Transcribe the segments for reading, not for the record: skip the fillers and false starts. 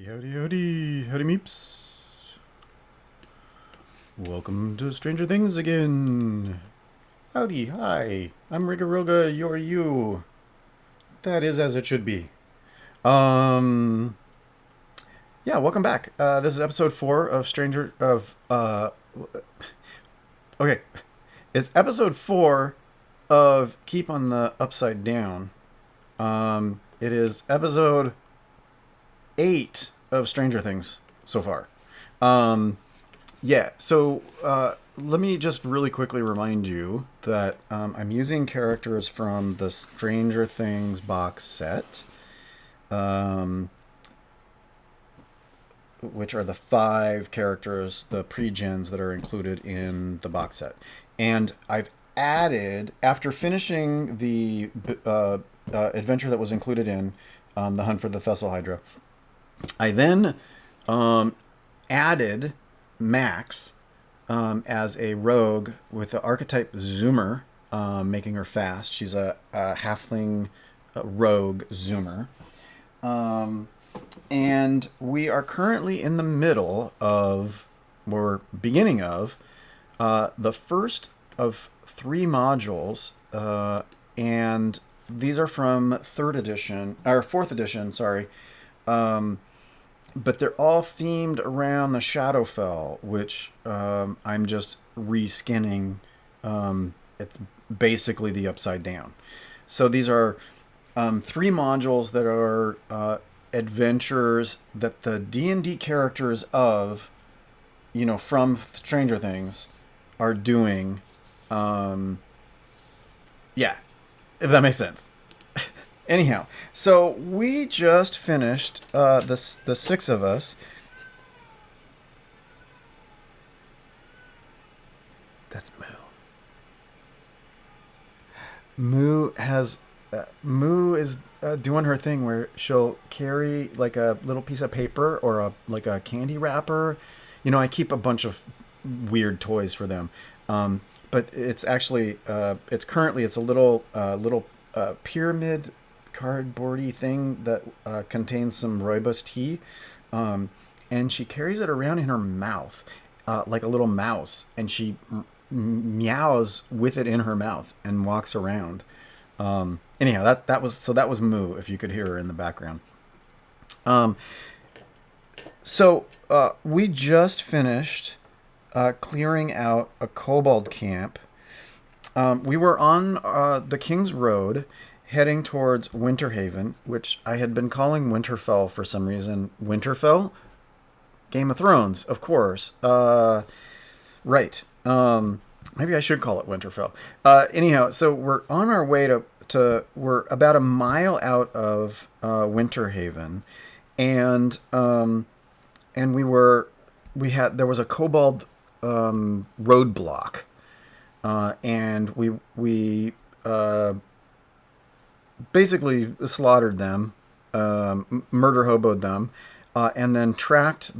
Howdy meeps. Welcome to Stranger Things again. Howdy, hi. I'm Rigaroga, you're you. That is as it should be. Um, yeah, welcome back. This is episode 4 of okay. It's episode 4 of Keep on the Upside Down. It is episode 8 of Stranger Things so far. Let me just really quickly remind you that I'm using characters from the Stranger Things box set, which are the 5 characters, the pre-gens that are included in the box set. And I've added, after finishing the adventure that was included in the Hunt for the Thessal Hydra, I then added Max as a rogue with the archetype Zoomer, making her fast. She's a halfling rogue Zoomer. And we are currently in the middle of, or beginning of, the first of 3 modules, and these are from 4th edition, sorry. But they're all themed around the Shadowfell, which I'm just reskinning. It's basically the Upside Down. So these are 3 modules that are adventures that the D&D characters of, from Stranger Things are doing. Yeah, if that makes sense. Anyhow, so we just finished the 6 of us. That's Moo. Moo is doing her thing where she'll carry like a little piece of paper or a candy wrapper. I keep a bunch of weird toys for them, but it's actually it's a little pyramid cardboardy thing that contains some rooibos tea, and she carries it around in her mouth like a little mouse, and she meows with it in her mouth and walks around. Anyhow, that was Moo, if you could hear her in the background. So we just finished clearing out a kobold camp. We were on the King's Road, heading towards Winterhaven, which I had been calling Winterfell for some reason. Winterfell? Game of Thrones, of course. Right. Maybe I should call it Winterfell. Anyhow, so we're on our way we're about a mile out of Winterhaven, and there was a kobold roadblock, and we basically slaughtered them, murder hoboed them, and then tracked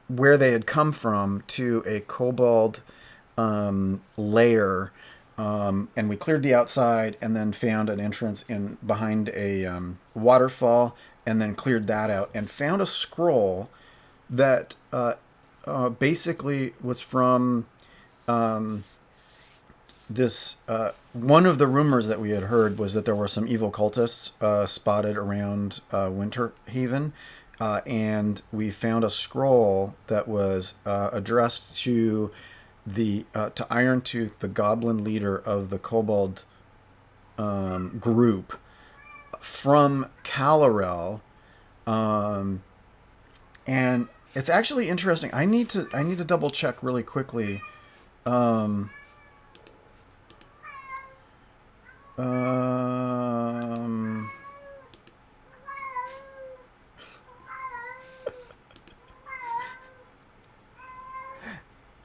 where they had come from to a kobold lair, and we cleared the outside and then found an entrance behind a waterfall, and then cleared that out and found a scroll that basically was from this one of the rumors that we had heard was that there were some evil cultists spotted around Winterhaven, and we found a scroll that was addressed to to Irontooth, the goblin leader of the kobold group, from Kalarel, and it's actually interesting. I need to double check really quickly.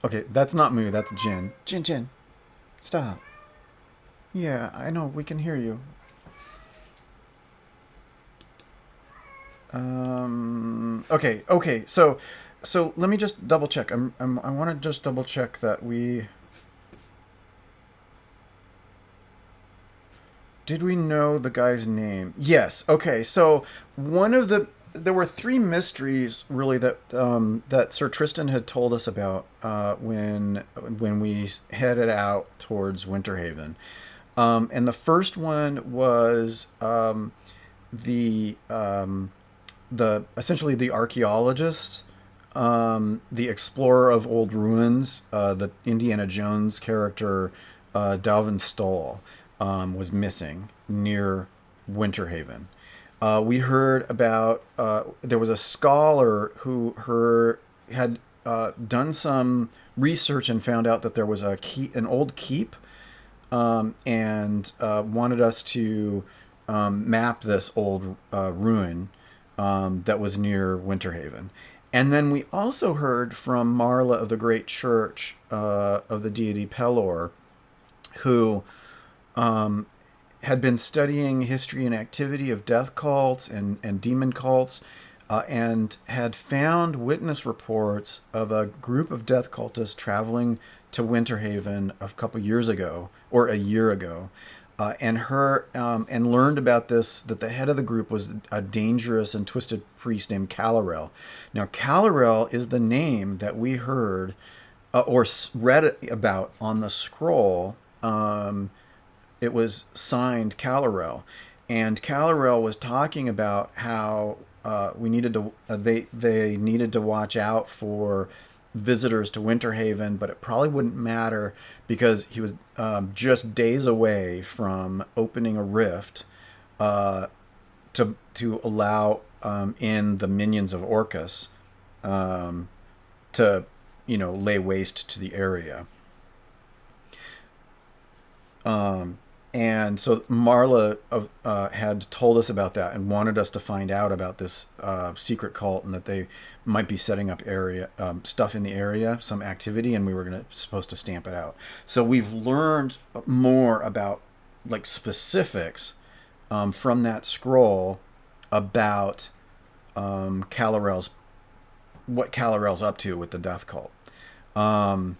Okay, that's not Moo, that's Jin. Jin, stop. Yeah, I know, we can hear you. Okay, so let me just double check. I want to just double check that we... Did we know the guy's name? Yes. Okay. So one of the there were three mysteries really that Sir Tristan had told us about when we headed out towards Winterhaven. And the first one was the essentially the archaeologist, the explorer of old ruins, the Indiana Jones character, Dalvin Stoll, was missing near Winterhaven. We heard about there was a scholar who had done some research and found out that there was an old keep, and wanted us to map this old ruin that was near Winterhaven. And then we also heard from Marla of the Great Church of the deity Pelor, who had been studying history and activity of death cults and demon cults, and had found witness reports of a group of death cultists traveling to Winterhaven a couple years ago, or a year ago, and learned about this, that the head of the group was a dangerous and twisted priest named Kalarel. Now, Kalarel is the name that we heard or read about on the scroll. It was signed Kalarel, and Kalarel was talking about how we needed to they needed to watch out for visitors to Winterhaven, but it probably wouldn't matter because he was just days away from opening a rift to allow in the minions of Orcus to lay waste to the area. And so Marla had told us about that and wanted us to find out about this secret cult, and that they might be setting up stuff in the area, some activity, and we were supposed to stamp it out. So we've learned more about like specifics from that scroll about Kalarel's what Kalarel's up to with the death cult. And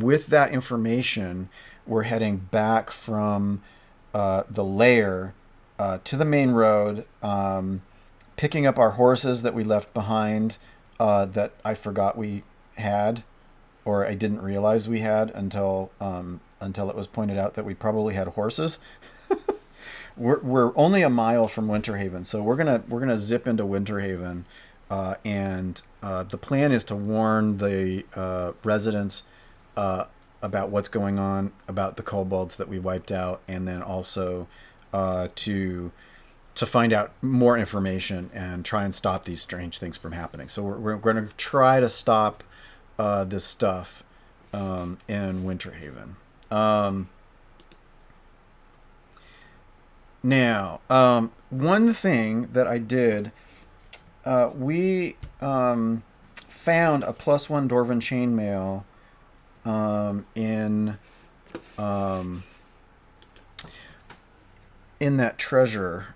with that information, we're heading back from the lair to the main road, picking up our horses that we left behind, that I forgot we had, or I didn't realize we had until it was pointed out that we probably had horses. We're only a mile from Winterhaven, so we're gonna zip into Winterhaven, and the plan is to warn the residents about what's going on, about the kobolds that we wiped out, and then also to find out more information and try and stop these strange things from happening. So we're going to try to stop this stuff in Winterhaven. Now, one thing that I did, we found a +1 Dwarven chainmail in that treasure.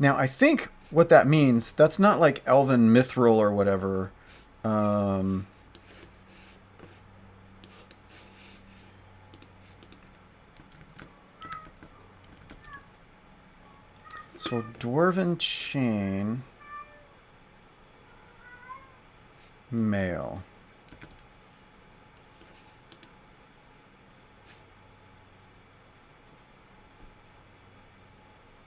Now, I think what that means, that's not like Elven Mithril or whatever. So, Dwarven chain mail.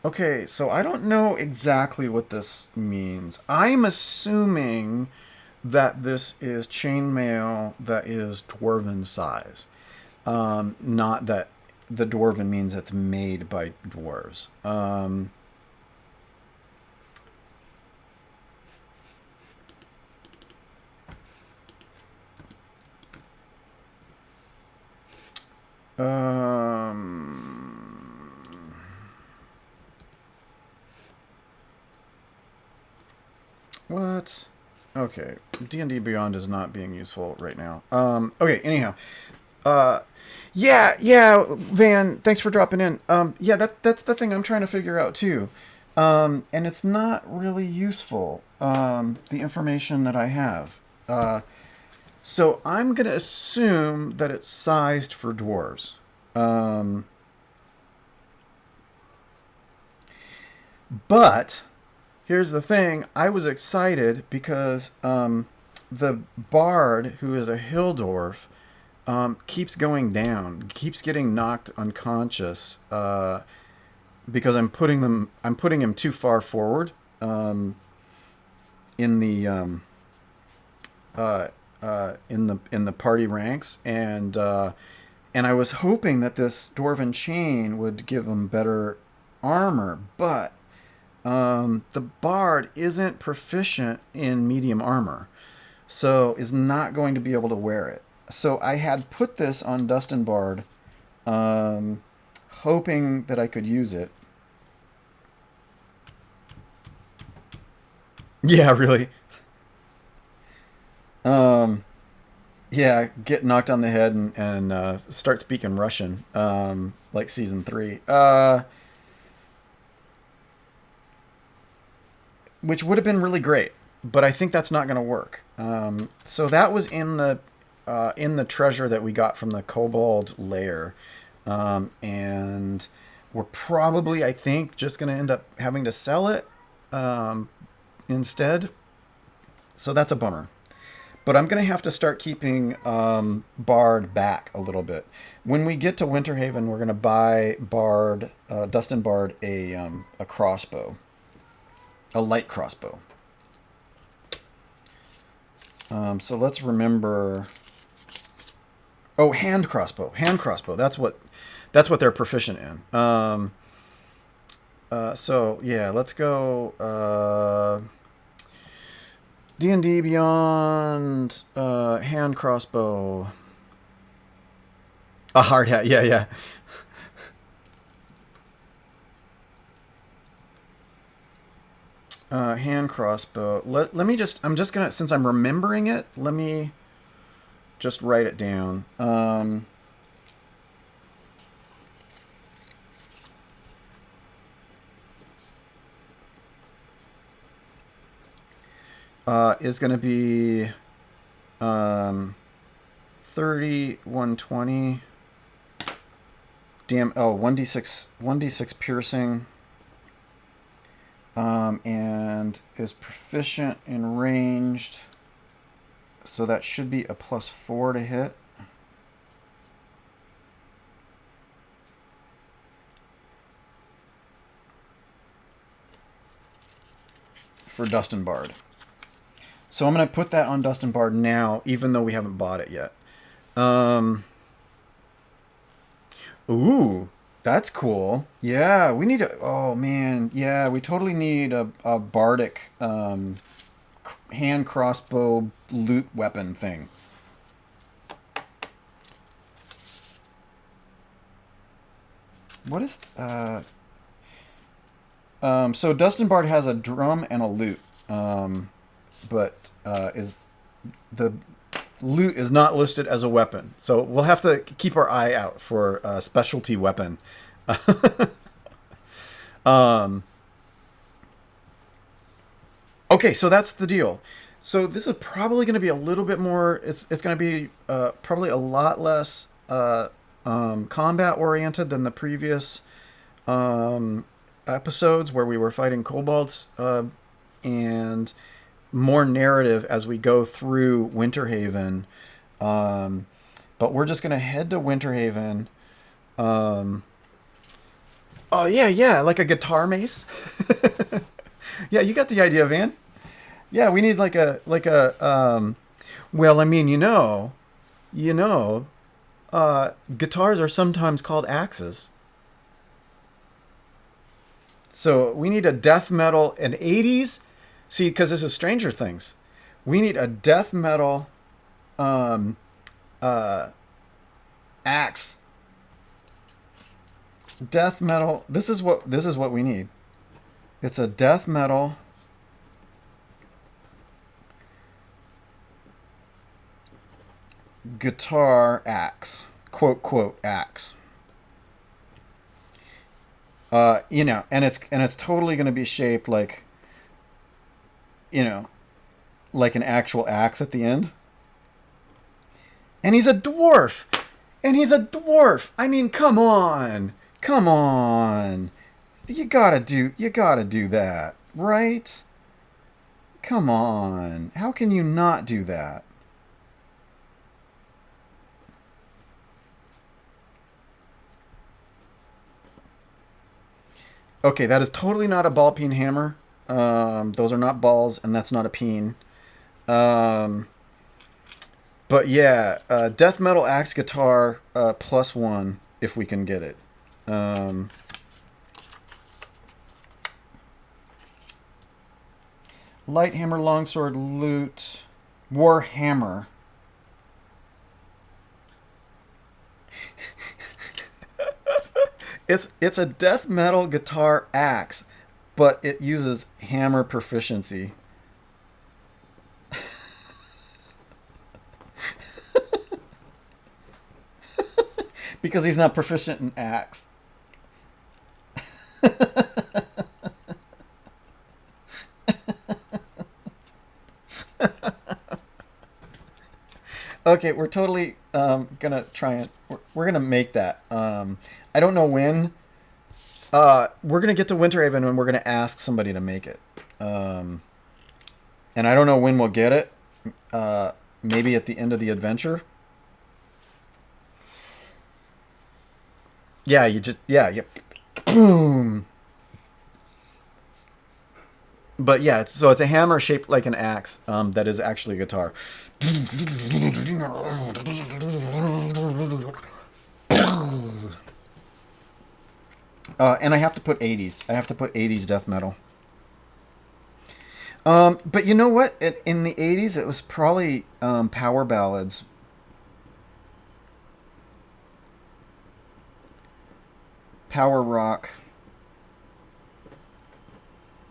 Okay, so I don't know exactly what this means. I'm assuming that this is chainmail that is dwarven size. Not that the dwarven means it's made by dwarves. What? Okay, D&D Beyond is not being useful right now. Okay, anyhow. Yeah, Van, thanks for dropping in. Yeah, that's the thing I'm trying to figure out too. And it's not really useful, the information that I have. So I'm going to assume that it's sized for dwarves. But here's the thing: I was excited because the bard, who is a hill dwarf, keeps going down, keeps getting knocked unconscious because I'm putting him too far forward in the in the party ranks, and I was hoping that this dwarven chain would give him better armor, but the bard isn't proficient in medium armor, so is not going to be able to wear it. So I had put this on Dustin Bard, hoping that I could use it. Yeah, really. Yeah, get knocked on the head and start speaking Russian, like season 3. Which would have been really great, but I think that's not going to work. So that was in the treasure that we got from the kobold lair, and we're probably, I think, just going to end up having to sell it instead. So that's a bummer. But I'm going to have to start keeping Bard back a little bit. When we get to Winterhaven, we're going to buy Dustin Bard a crossbow. A light crossbow. So let's remember... Oh, hand crossbow. Hand crossbow. That's what they're proficient in. So, yeah, let's go... D&D Beyond, hand crossbow. A hard hat, yeah. Hand crossbow. Let me just, I'm just gonna, since I'm remembering it, let me just write it down. Is going to be 30, 120. Damn, oh, 1d6 piercing. And is proficient in ranged. So that should be a +4 to hit. For Dustin Bard. So I'm going to put that on Dustin Bard now, even though we haven't bought it yet. Ooh, that's cool. Yeah, we need a... Oh, man. Yeah, we totally need a bardic hand crossbow loot weapon thing. What is... So Dustin Bard has a drum and a lute. But is the loot is not listed as a weapon, so we'll have to keep our eye out for a specialty weapon. Okay, so that's the deal. So this is probably going to be a little bit more. It's going to be probably a lot less combat oriented than the previous episodes where we were fighting kobolds, and more narrative as we go through Winterhaven. But we're just going to head to Winterhaven. Oh, yeah, like a guitar mace. Yeah, you got the idea, Van. Yeah, we need like a well, I mean, guitars are sometimes called axes. So we need a death metal, an 80s. See, because this is Stranger Things. We need a death metal axe. Death metal. This is what we need. It's a death metal guitar axe. Quote axe. And it's totally going to be shaped like, like an actual axe at the end. And he's a dwarf. I mean, come on. You gotta do that, right? Come on. How can you not do that? Okay, that is totally not a ball peen hammer. Those are not balls, and that's not a peen. Um, but yeah, death metal axe guitar +1 if we can get it. Um, light hammer, longsword, lute, war hammer. It's a death metal guitar axe, but it uses hammer proficiency. Because he's not proficient in axe. Okay, we're totally gonna try and we're gonna make that. I don't know when. We're gonna get to Winterhaven and we're gonna ask somebody to make it. And I don't know when we'll get it. Maybe at the end of the adventure. Yeah, yeah. Boom. But yeah, so it's a hammer shaped like an axe that is actually a guitar. And I have to put 80s. I have to put 80s death metal. But you know what? In the 80s, it was probably power ballads. Power rock.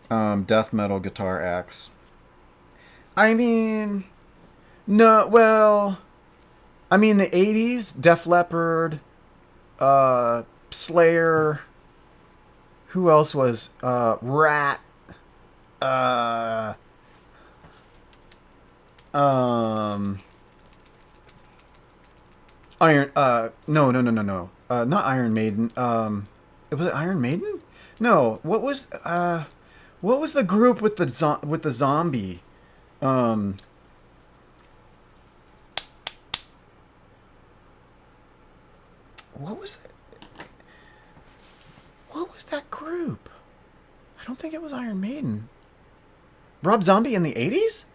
Death metal guitar axe. I mean, no, well, I mean the 80s, Def Leppard, Slayer, who else was, Rat, uh, um, Iron, no, not Iron Maiden, was it Iron Maiden? No, what was the group with with the zombie? Um, what was that? What was that group? I don't think it was Iron Maiden. Rob Zombie in the 80s?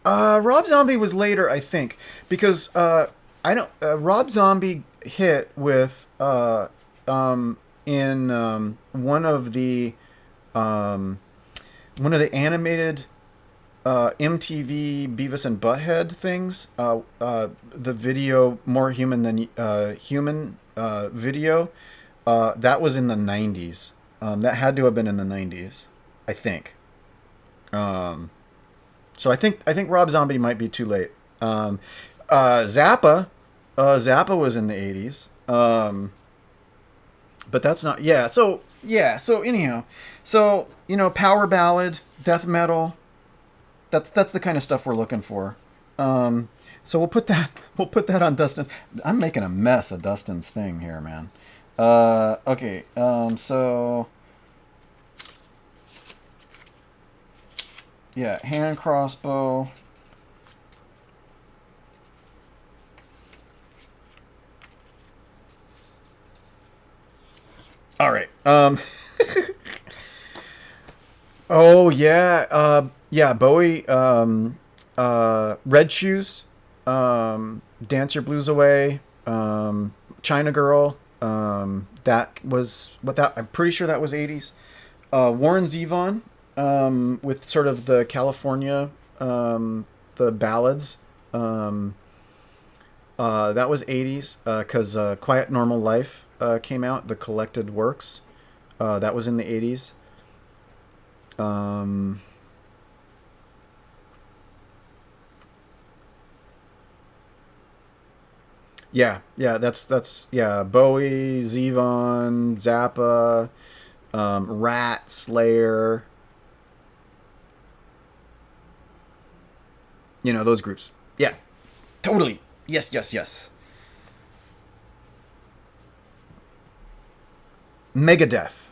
Rob Zombie was later, I think, because I don't. Rob Zombie hit with in um, one of the animated MTV Beavis and Butthead things. The video More Human Than Human video. That was in the 90s. That had to have been in the 90s, I think. Um, so I think Rob Zombie might be too late. Zappa, Zappa was in the 80s. But that's not, yeah. So yeah. So anyhow, so power ballad, death metal. That's the kind of stuff we're looking for. Um, so we'll put that on Dustin. I'm making a mess of Dustin's thing here, man. Okay. So yeah, hand crossbow. All right. Oh yeah. Yeah. Bowie. Red shoes. Dance Your Blues Away. China Girl. That was what that. I'm pretty sure that was 80s. Warren Zevon. With sort of the California. The ballads. That was 80s. Because Quiet Normal Life came out. The collected works. That was in the 80s. Um, yeah, that's yeah. Bowie, Zevon, Zappa, Rat, Slayer. Those groups. Yeah, totally. Yes, yes, yes. Megadeth.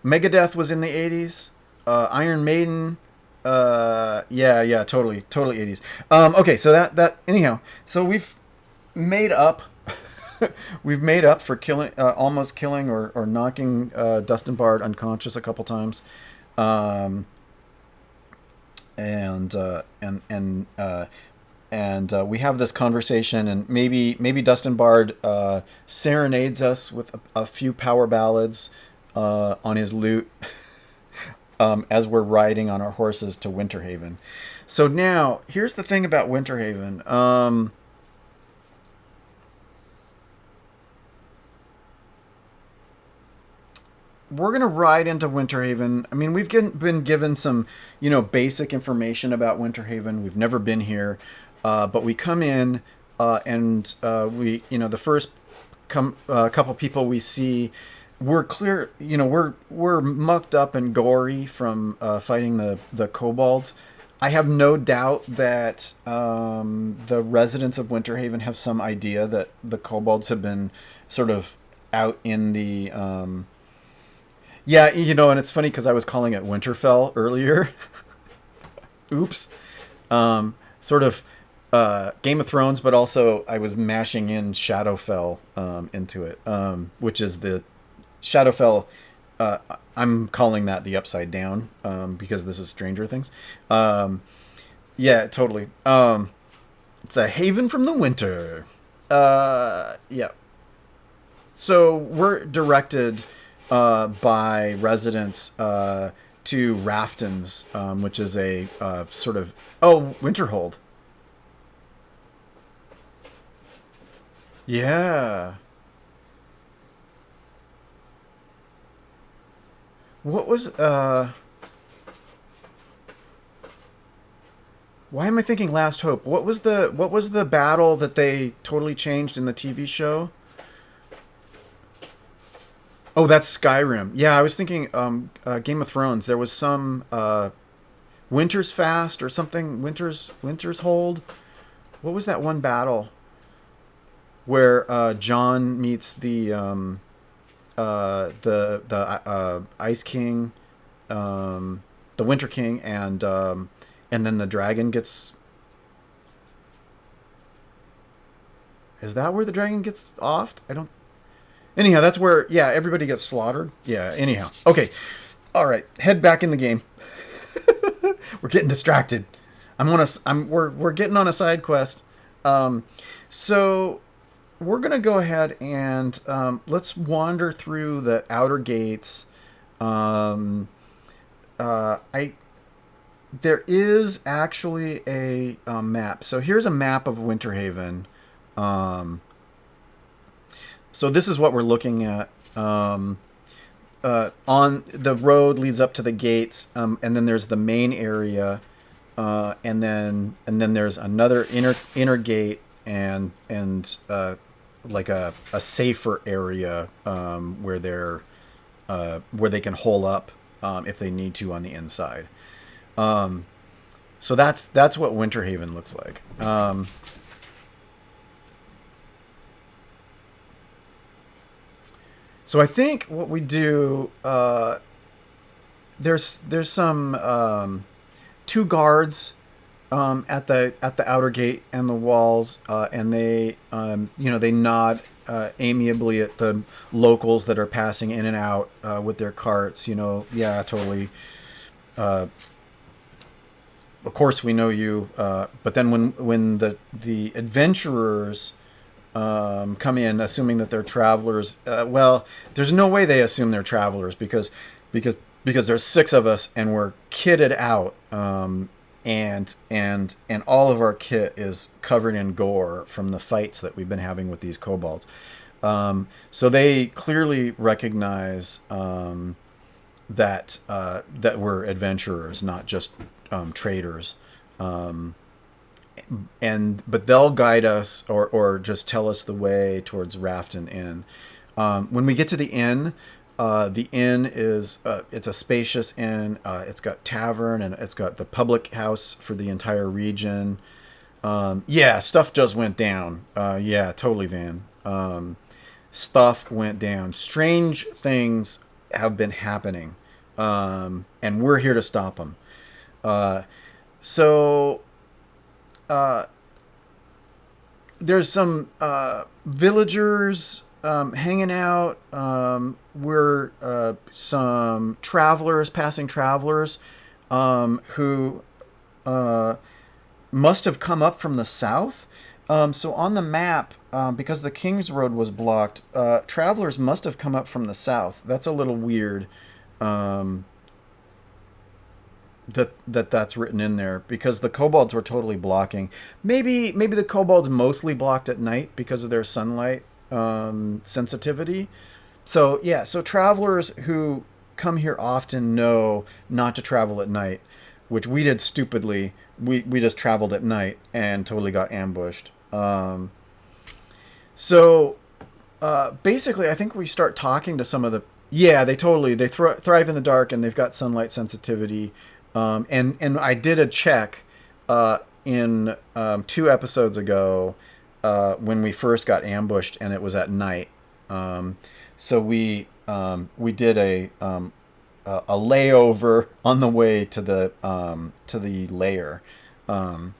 Megadeth was in the 80s. Iron Maiden. Yeah, totally 80s. Okay, so that anyhow. So made up. We've made up for killing, almost killing or knocking Dustin Bard unconscious a couple times, um, and we have this conversation, and maybe Dustin Bard serenades us with a few power ballads on his lute as we're riding on our horses to Winterhaven. So now, here's the thing about Winterhaven. We're gonna ride into Winterhaven. I mean, been given some, basic information about Winterhaven. We've never been here, but we come in, and the first couple people we see, we're clear. We're mucked up and gory from fighting the kobolds. I have no doubt that the residents of Winterhaven have some idea that the kobolds have been sort of out in the yeah, and it's funny because I was calling it Winterfell earlier. Oops. Sort of Game of Thrones, but also I was mashing in Shadowfell into it, which is the Shadowfell. I'm calling that the Upside Down because this is Stranger Things. Yeah, totally. It's a haven from the winter. Yeah. So we're directed by residents to Rafton's, which is a sort of Winterhold. Yeah. What was why am I thinking Last Hope? What was the battle that they totally changed in the TV show? Oh, that's Skyrim. Yeah, I was thinking Game of Thrones. There was some Winter's Fast or something. Winter's Hold. What was that one battle where John meets the Ice King, the Winter King, and then the dragon gets. Is that where the dragon gets offed? I don't. Anyhow, that's where everybody gets slaughtered. Yeah. Anyhow, okay, all right. Head back in the game. We're getting distracted. We're getting on a side quest. So we're gonna go ahead and let's wander through the outer gates. I There is actually a map. So here's a map of Winterhaven. So this is what we're looking at. On the road leads up to the gates, and then there's the main area, and then there's another inner gate, and like a safer area where they can hole up if they need to on the inside. So that's what Winterhaven looks like. So I think what we do, there's some two guards at the outer gate and the walls, and they they nod amiably at the locals that are passing in and out with their carts. Yeah, totally. Of course we know you, but then when the adventurers come in, assuming that they're travelers. Well, there's no way they assume they're travelers because there's six of us and we're kitted out, and all of our kit is covered in gore from the fights that we've been having with these kobolds. So they clearly recognize that we're adventurers, not just traders. But they'll guide us or just tell us the way towards Rafton Inn. When we get to the inn is it's a spacious inn. It's got tavern and it's got the public house for the entire region. Stuff just went down. Yeah, totally, Van. stuff went down. Strange things have been happening, and we're here to stop them. So there's some villagers hanging out. We're some travelers, passing travelers, who must have come up from the south. So on the map, because the King's Road was blocked, travelers must have come up from the south. That's a little weird. That's written in there because the kobolds were totally blocking. Maybe the kobolds mostly blocked at night because of their sunlight sensitivity. So yeah, so travelers who come here often know not to travel at night, which we did stupidly. We just traveled at night and totally got ambushed. So basically, I think we start talking to some of the. Yeah, they thrive in the dark and they've got sunlight sensitivity. And I did a check in 2 episodes ago when we first got ambushed and it was at night. So we did a layover on the way to the lair. Hi,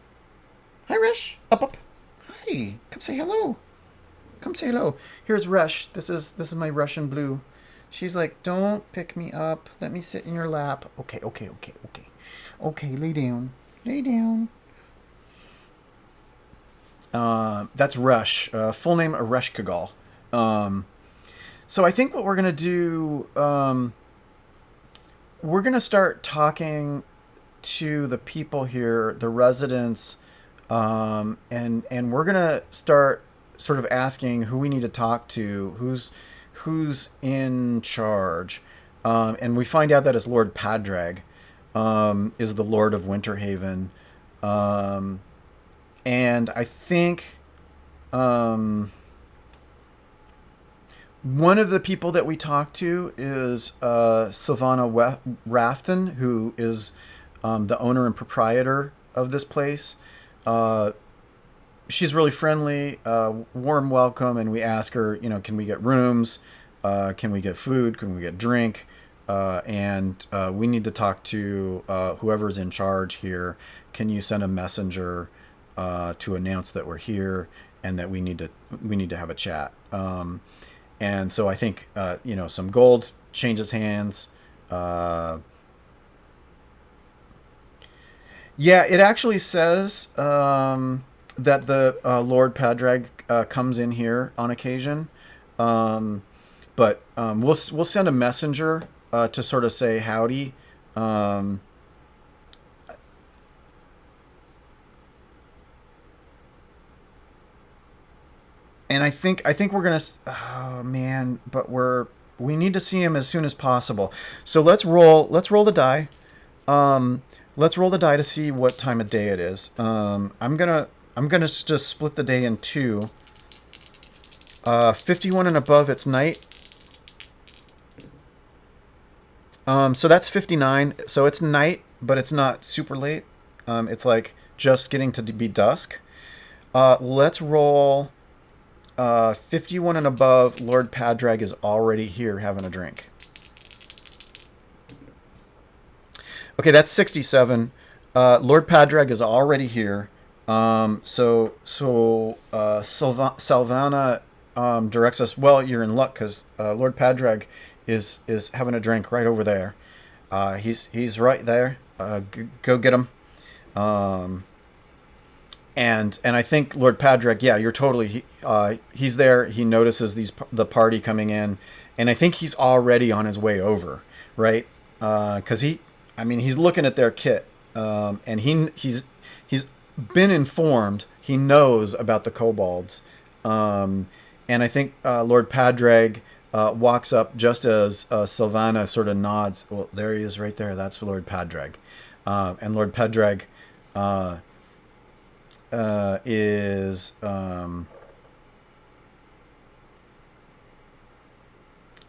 Resh. Up. Hi. Come say hello. Come say hello. Here's Resh. This is my Russian blue. She's like, don't pick me up. Let me sit in your lap. Okay. Okay, lay down. Lay down. That's Rush. Full name, Aresh Kagal. So I think what we're going to do, we're going to start talking to the people here, the residents, and we're going to start sort of asking who we need to talk to, who's in charge. And we find out that it's Lord Padraig, is the Lord of Winterhaven. And I think one of the people that we talk to is Sylvana Rafton, who is the owner and proprietor of this place. She's really friendly, warm welcome, and we ask her, can we get rooms? Can we get food? Can we get drink? And we need to talk to whoever's in charge here. Can you send a messenger to announce that we're here and that we need to have a chat? And so I think some gold changes hands. Yeah, it actually says that the Lord Padraig comes in here on occasion. But we'll send a messenger to sort of say howdy. And I think we're gonna. Oh man, but we need to see him as soon as possible. So let's roll the die. Let's roll the die to see what time of day it is. I'm gonna just split the day in two. 51 and above, it's night. So that's 59. So it's night, but it's not super late. It's like just getting to be dusk. Let's roll 51 and above. Lord Padraig is already here having a drink. Okay, that's 67. Lord Padraig is already here. So Salvana directs us. Well, you're in luck because Lord Padraig is having a drink right over there. He's right there. Go get him. And I think Lord Padraig, yeah, you're totally. He's there. He notices the party coming in, and I think he's already on his way over, right? Because he's looking at their kit, and he's been informed. He knows about the kobolds, and I think Lord Padraig walks up just as Sylvana sort of nods. Well, there he is, right there. That's Lord Padraig, and Lord Padraig is.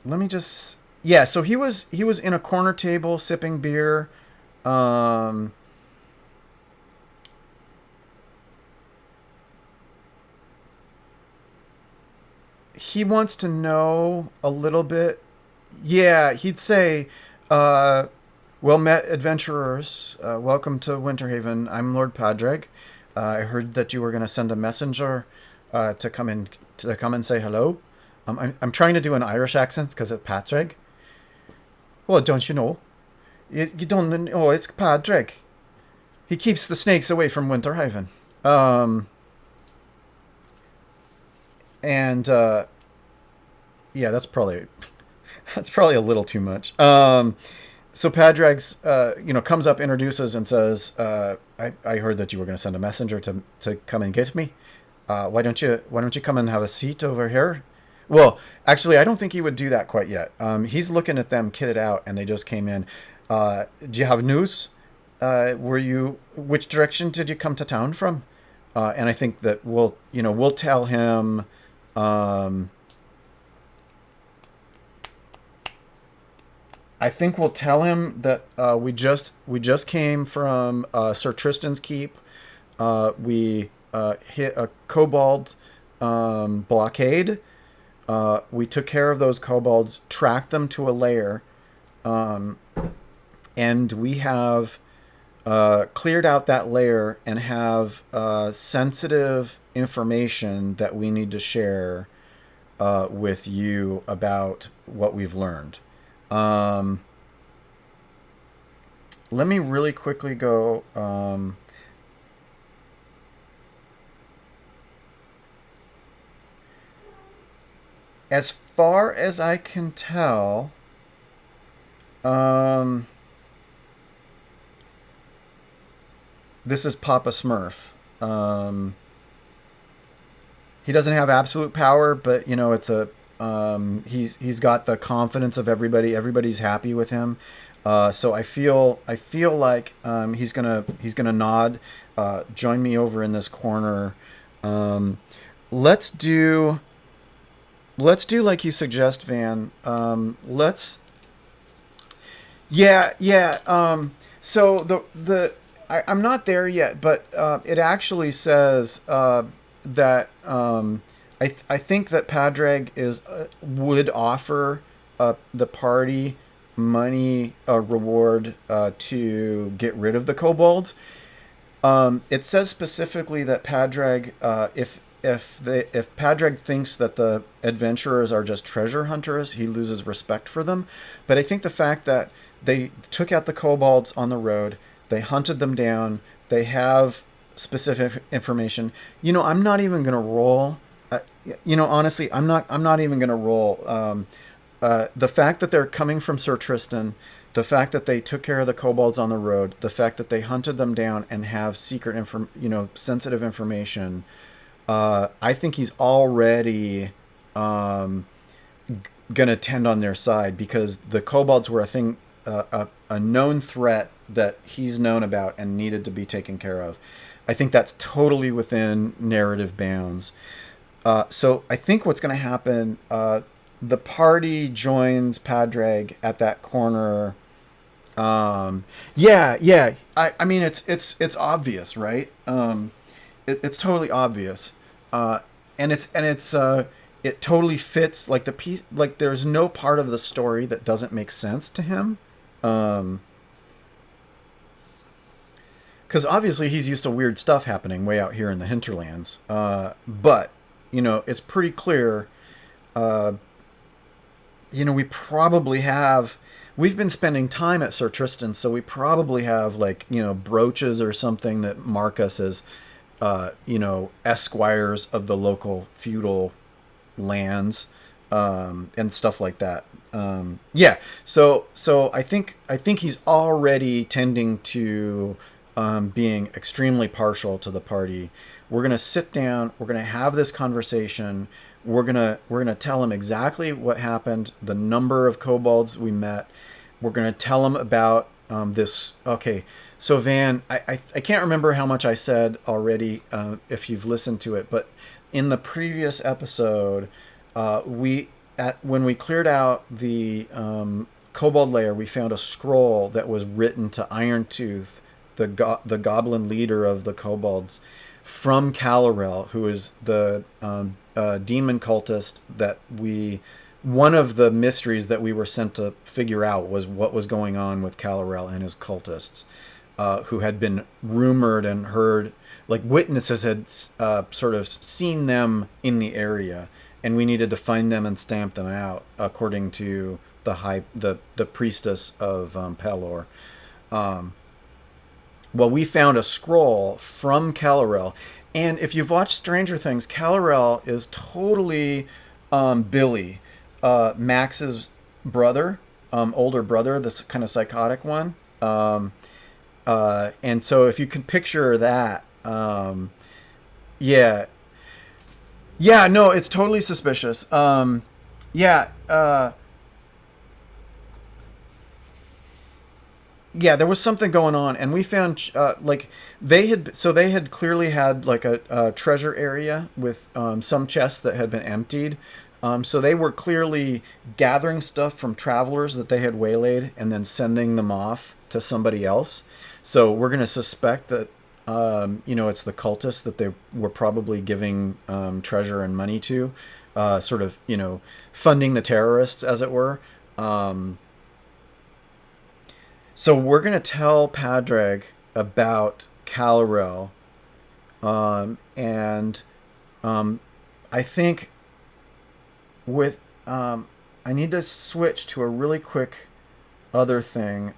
Let me just. Yeah, so he was in a corner table sipping beer. he wants to know a little bit. Yeah, he'd say, uh, "Well met, adventurers. Welcome to Winterhaven. I'm Lord Padraig. I heard that you were going to send a messenger to come and say hello. I'm trying to do an Irish accent because it's Padraig. Well, don't you know? You don't know it's Padraig. He keeps the snakes away from Winterhaven. Um, and yeah, that's probably a little too much. So Padraig's, comes up, introduces, and says, I heard that you were going to send a messenger to come and get me. Why don't you come and have a seat over here? Well, actually, I don't think he would do that quite yet. He's looking at them kitted out, and they just came in. Do you have news? Which direction did you come to town from? And I think that we'll tell him. Um, I think we'll tell him that we just came from Sir Tristan's keep. We hit a kobold blockade. We took care of those kobolds, tracked them to a lair, um, and we have cleared out that layer and have sensitive information that we need to share with you about what we've learned. Um, Let me really quickly go. As far as I can tell, um, this is Papa Smurf. Um, he doesn't have absolute power, but it's a he's got the confidence of everybody. Everybody's happy with him. So I feel like he's gonna nod. Join me over in this corner. Um, let's do let's do like you suggest, Van. Let's Yeah, yeah. So I'm not there yet, but it actually says that I think that Padraig would offer the party money reward to get rid of the kobolds. It says specifically that Padraig, if Padraig thinks that the adventurers are just treasure hunters, he loses respect for them. But I think the fact that they took out the kobolds on the road, they hunted them down, they have specific information. I'm not even gonna roll. Honestly, I'm not even gonna roll. The fact that they're coming from Sir Tristan, the fact that they took care of the kobolds on the road, the fact that they hunted them down and have sensitive information. I think he's already um, gonna tend on their side because the kobolds were a thing, a known threat that he's known about and needed to be taken care of. I think that's totally within narrative bounds. So I think what's going to happen, the party joins Padraig at that corner. Yeah, yeah. I mean, it's obvious, right? It's totally obvious, and it totally fits. Like the piece, like there's no part of the story that doesn't make sense to him. Um, because obviously he's used to weird stuff happening way out here in the hinterlands. But it's pretty clear. Uh, we probably have. We've been spending time at Sir Tristan, so we probably have like brooches or something that mark us as esquires of the local feudal lands, and stuff like that. Yeah, so I think he's already tending to being extremely partial to the party. We're gonna sit down. We're gonna have this conversation. We're gonna tell him exactly what happened, the number of kobolds we met. We're gonna tell him about this. Okay, so Van, I can't remember how much I said already. If you've listened to it, but in the previous episode, when we cleared out the kobold lair, we found a scroll that was written to Iron Tooth, the goblin leader of the kobolds. from Kalarel, who is the demon cultist that one of the mysteries that we were sent to figure out was what was going on with Kalarel and his cultists, who had been rumored and heard, like witnesses had sort of seen them in the area, and we needed to find them and stamp them out according to the priestess of Pelor. Well, we found a scroll from Kalarel, and if you've watched Stranger Things, Kalarel is totally Billy, Max's brother, older brother, this kind of psychotic one. And so if you can picture that, yeah, yeah, no, it's totally suspicious. Yeah, yeah, there was something going on, and we found like they had clearly had like a treasure area with some chests that had been emptied. So they were clearly gathering stuff from travelers that they had waylaid and then sending them off to somebody else. So we're going to suspect that it's the cultists that they were probably giving treasure and money to, sort of funding the terrorists, as it were. So we're going to tell Padraig about Kalarel, and I think with I need to switch to a really quick other thing.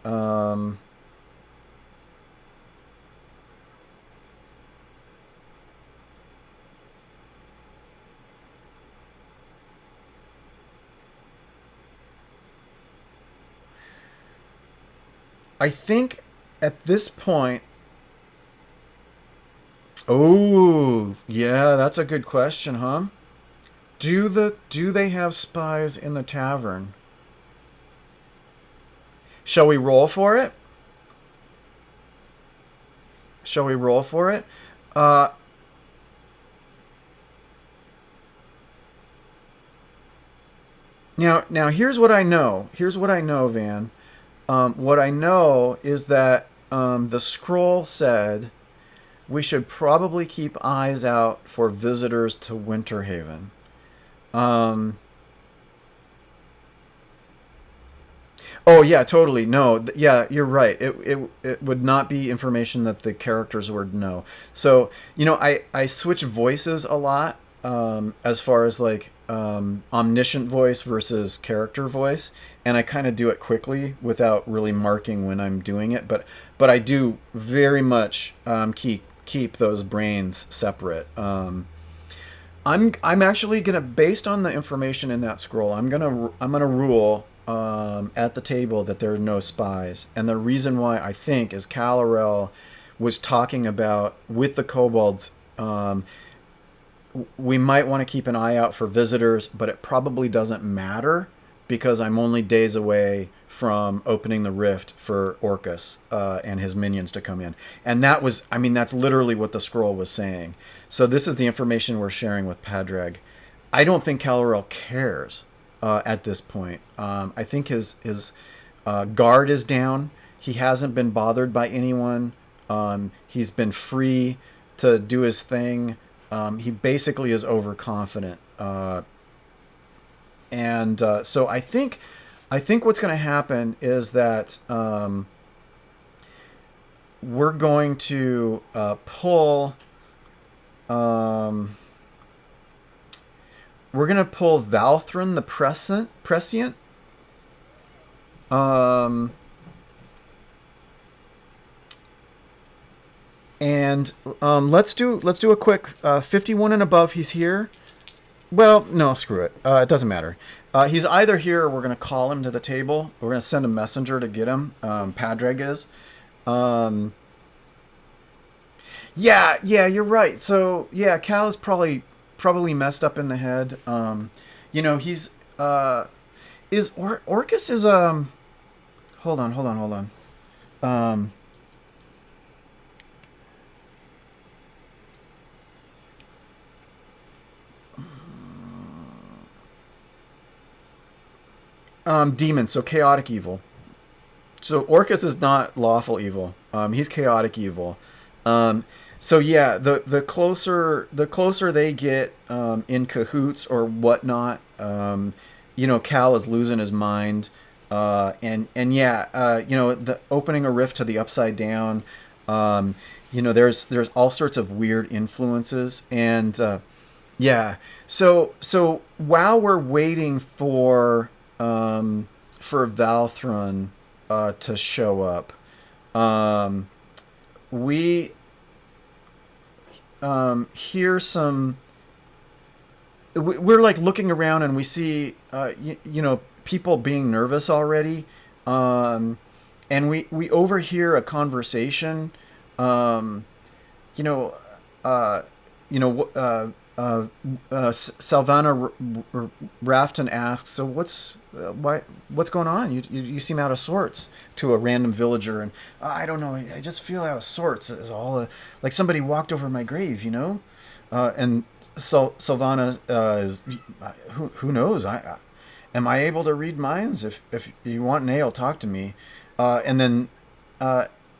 I think at this point. Oh, yeah, that's a good question, huh? Do they have spies in the tavern? Shall we roll for it? Shall we roll for it? Uh, now here's what I know. Here's what I know, Van. What I know is that the scroll said we should probably keep eyes out for visitors to Winterhaven. Um, oh yeah, totally. No, yeah, you're right. It would not be information that the characters would know. So I switch voices a lot, as far as like omniscient voice versus character voice, and I kind of do it quickly without really marking when I'm doing it. But I do very much keep those brains separate. I'm actually gonna, based on the information in that scroll, I'm gonna rule at the table that there are no spies, and the reason why I think is Kalarel was talking about with the kobolds. We might want to keep an eye out for visitors, but it probably doesn't matter because I'm only days away from opening the rift for Orcus and his minions to come in. And that's literally what the scroll was saying. So this is the information we're sharing with Padraig. I don't think Kalarel cares at this point. I think his guard is down. He hasn't been bothered by anyone. He's been free to do his thing. He basically is overconfident, and so I think what's going to happen is that we're going to pull. We're going to pull Valthrin the Prescient. And let's do a quick 51 and above. He's here. Well, no, screw it. It doesn't matter. He's either here or we're going to call him to the table. We're going to send a messenger to get him. Padraig is. Yeah, you're right. So yeah, Cal is probably messed up in the head. He's Orcus is hold on. Um, demon, so chaotic evil. So Orcus is not lawful evil. He's chaotic evil. Um, So yeah, the closer they get in cahoots or whatnot, Cal is losing his mind, and yeah, the opening a rift to the upside down. Um, there's all sorts of weird influences, and yeah. So while we're waiting for Valthron to show up, um, we hear some. We're like looking around and we see, people being nervous already, and we overhear a conversation. Um, you know, uh, Salvana Rafton asks, "So what's going on? You seem out of sorts." To a random villager, and I don't know. I just feel out of sorts. Is all like somebody walked over my grave. And Salvana is who knows? Am I able to read minds? If you want, Nail, talk to me. And then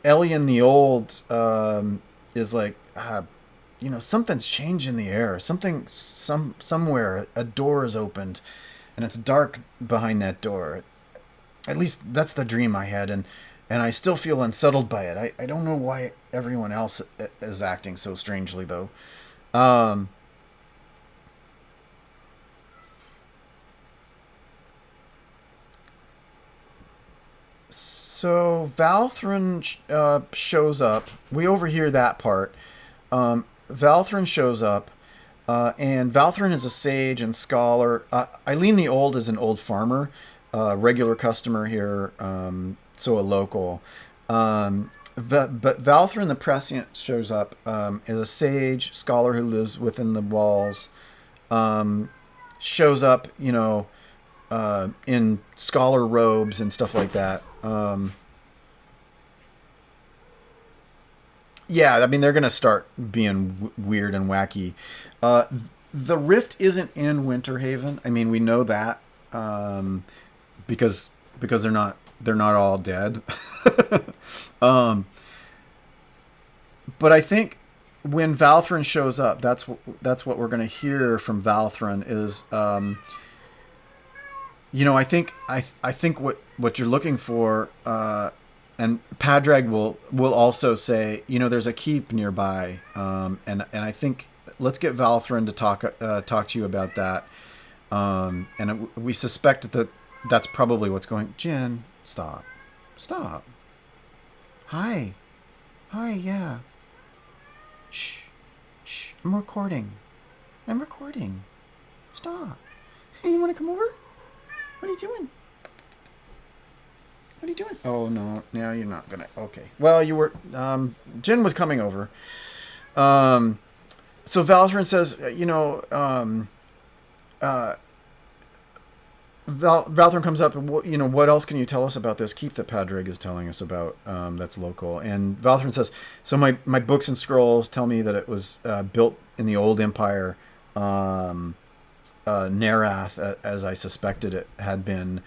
Elian the Old is like, something's changed in the air. Somewhere a door is opened, and it's dark behind that door. At least that's the dream I had, and I still feel unsettled by it. I don't know why everyone else is acting so strangely though. Um, so Valthrin shows up. We overhear that part. Valthrin shows up, and Valthrin is a sage and scholar. Eileen the Old is an old farmer, regular customer here, so a local. But Valthrin the Prescient shows up, is a sage scholar who lives within the walls. Shows up, in scholar robes and stuff like that. Yeah, I mean they're gonna start being weird and wacky. Uh, the rift isn't in Winterhaven. I mean we know that, because they're not all dead. um, but I think when Valthrin shows up, that's what we're gonna hear from Valthrin is, I think what you're looking for, and Padraig will also say, there's a keep nearby, and I think let's get Valthrin to talk to you about that, and we suspect that that's probably what's going. Jen, stop. Hi, yeah. Shh. I'm recording. Stop. Hey, you want to come over? What are you doing? What are you doing? Oh no, now you're not gonna. Okay. Well, you were. Jen was coming over. Um, so Valthrin says, Valthrin comes up and what else can you tell us about this keep that Padraig is telling us about, that's local? And Valthrin says, so my books and scrolls tell me that it was built in the old empire, Narath, as I suspected it had been.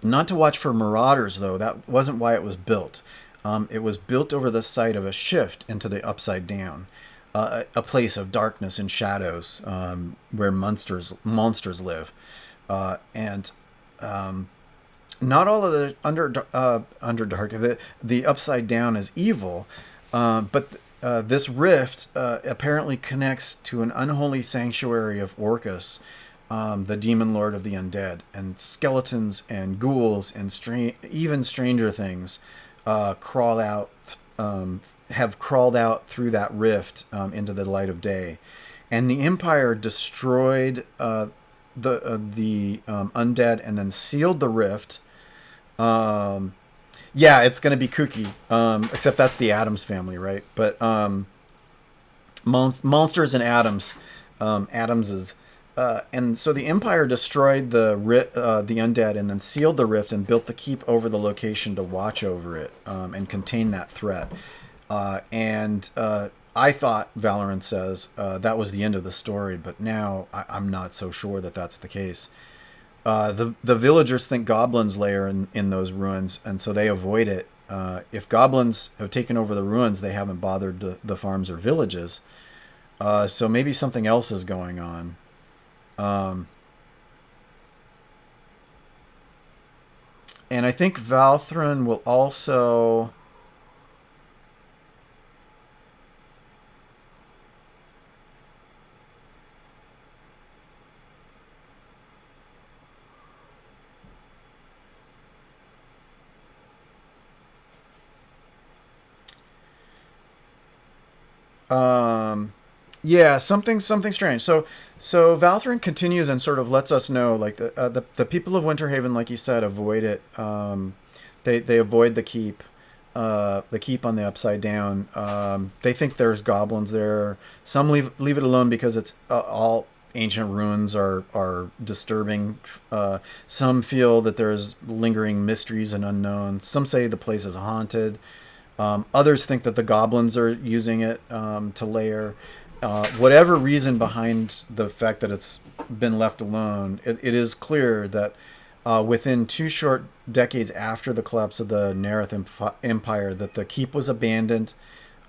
Not to watch for marauders, though. That wasn't why it was built. It was built over the site of a shift into the Upside Down, a place of darkness and shadows, where monsters live, and not all of the Underdark. The Upside Down is evil, but this rift apparently connects to an unholy sanctuary of Orcus, the demon lord of the undead, and skeletons and ghouls and even stranger things crawl out, have crawled out through that rift, into the light of day, and the Empire destroyed the undead and then sealed the rift. Yeah, it's gonna be kooky, except that's the Addams family, right? But monsters and Addams, Addams is. And so the Empire destroyed the undead and then sealed the rift and built the keep over the location to watch over it, and contain that threat. And I thought, Valorant says, that was the end of the story, but now I'm not so sure that that's the case. The villagers think goblins lair in those ruins, and so they avoid it. if goblins have taken over the ruins, they haven't bothered the farms or villages. So maybe something else is going on. And I think Valthrin will also... Yeah, something strange. So Valthrin continues and sort of lets us know, like the people of Winterhaven, like you said, avoid it. They avoid the keep on the Upside Down. They think there's goblins there. Some leave it alone because it's all ancient ruins are disturbing. Some feel that there's lingering mysteries and unknowns. Some say the place is haunted. Others think that the goblins are using it to lair. Whatever reason behind the fact that it's been left alone, it is clear that within 2 short decades after the collapse of the Nerith Empire, that the keep was abandoned.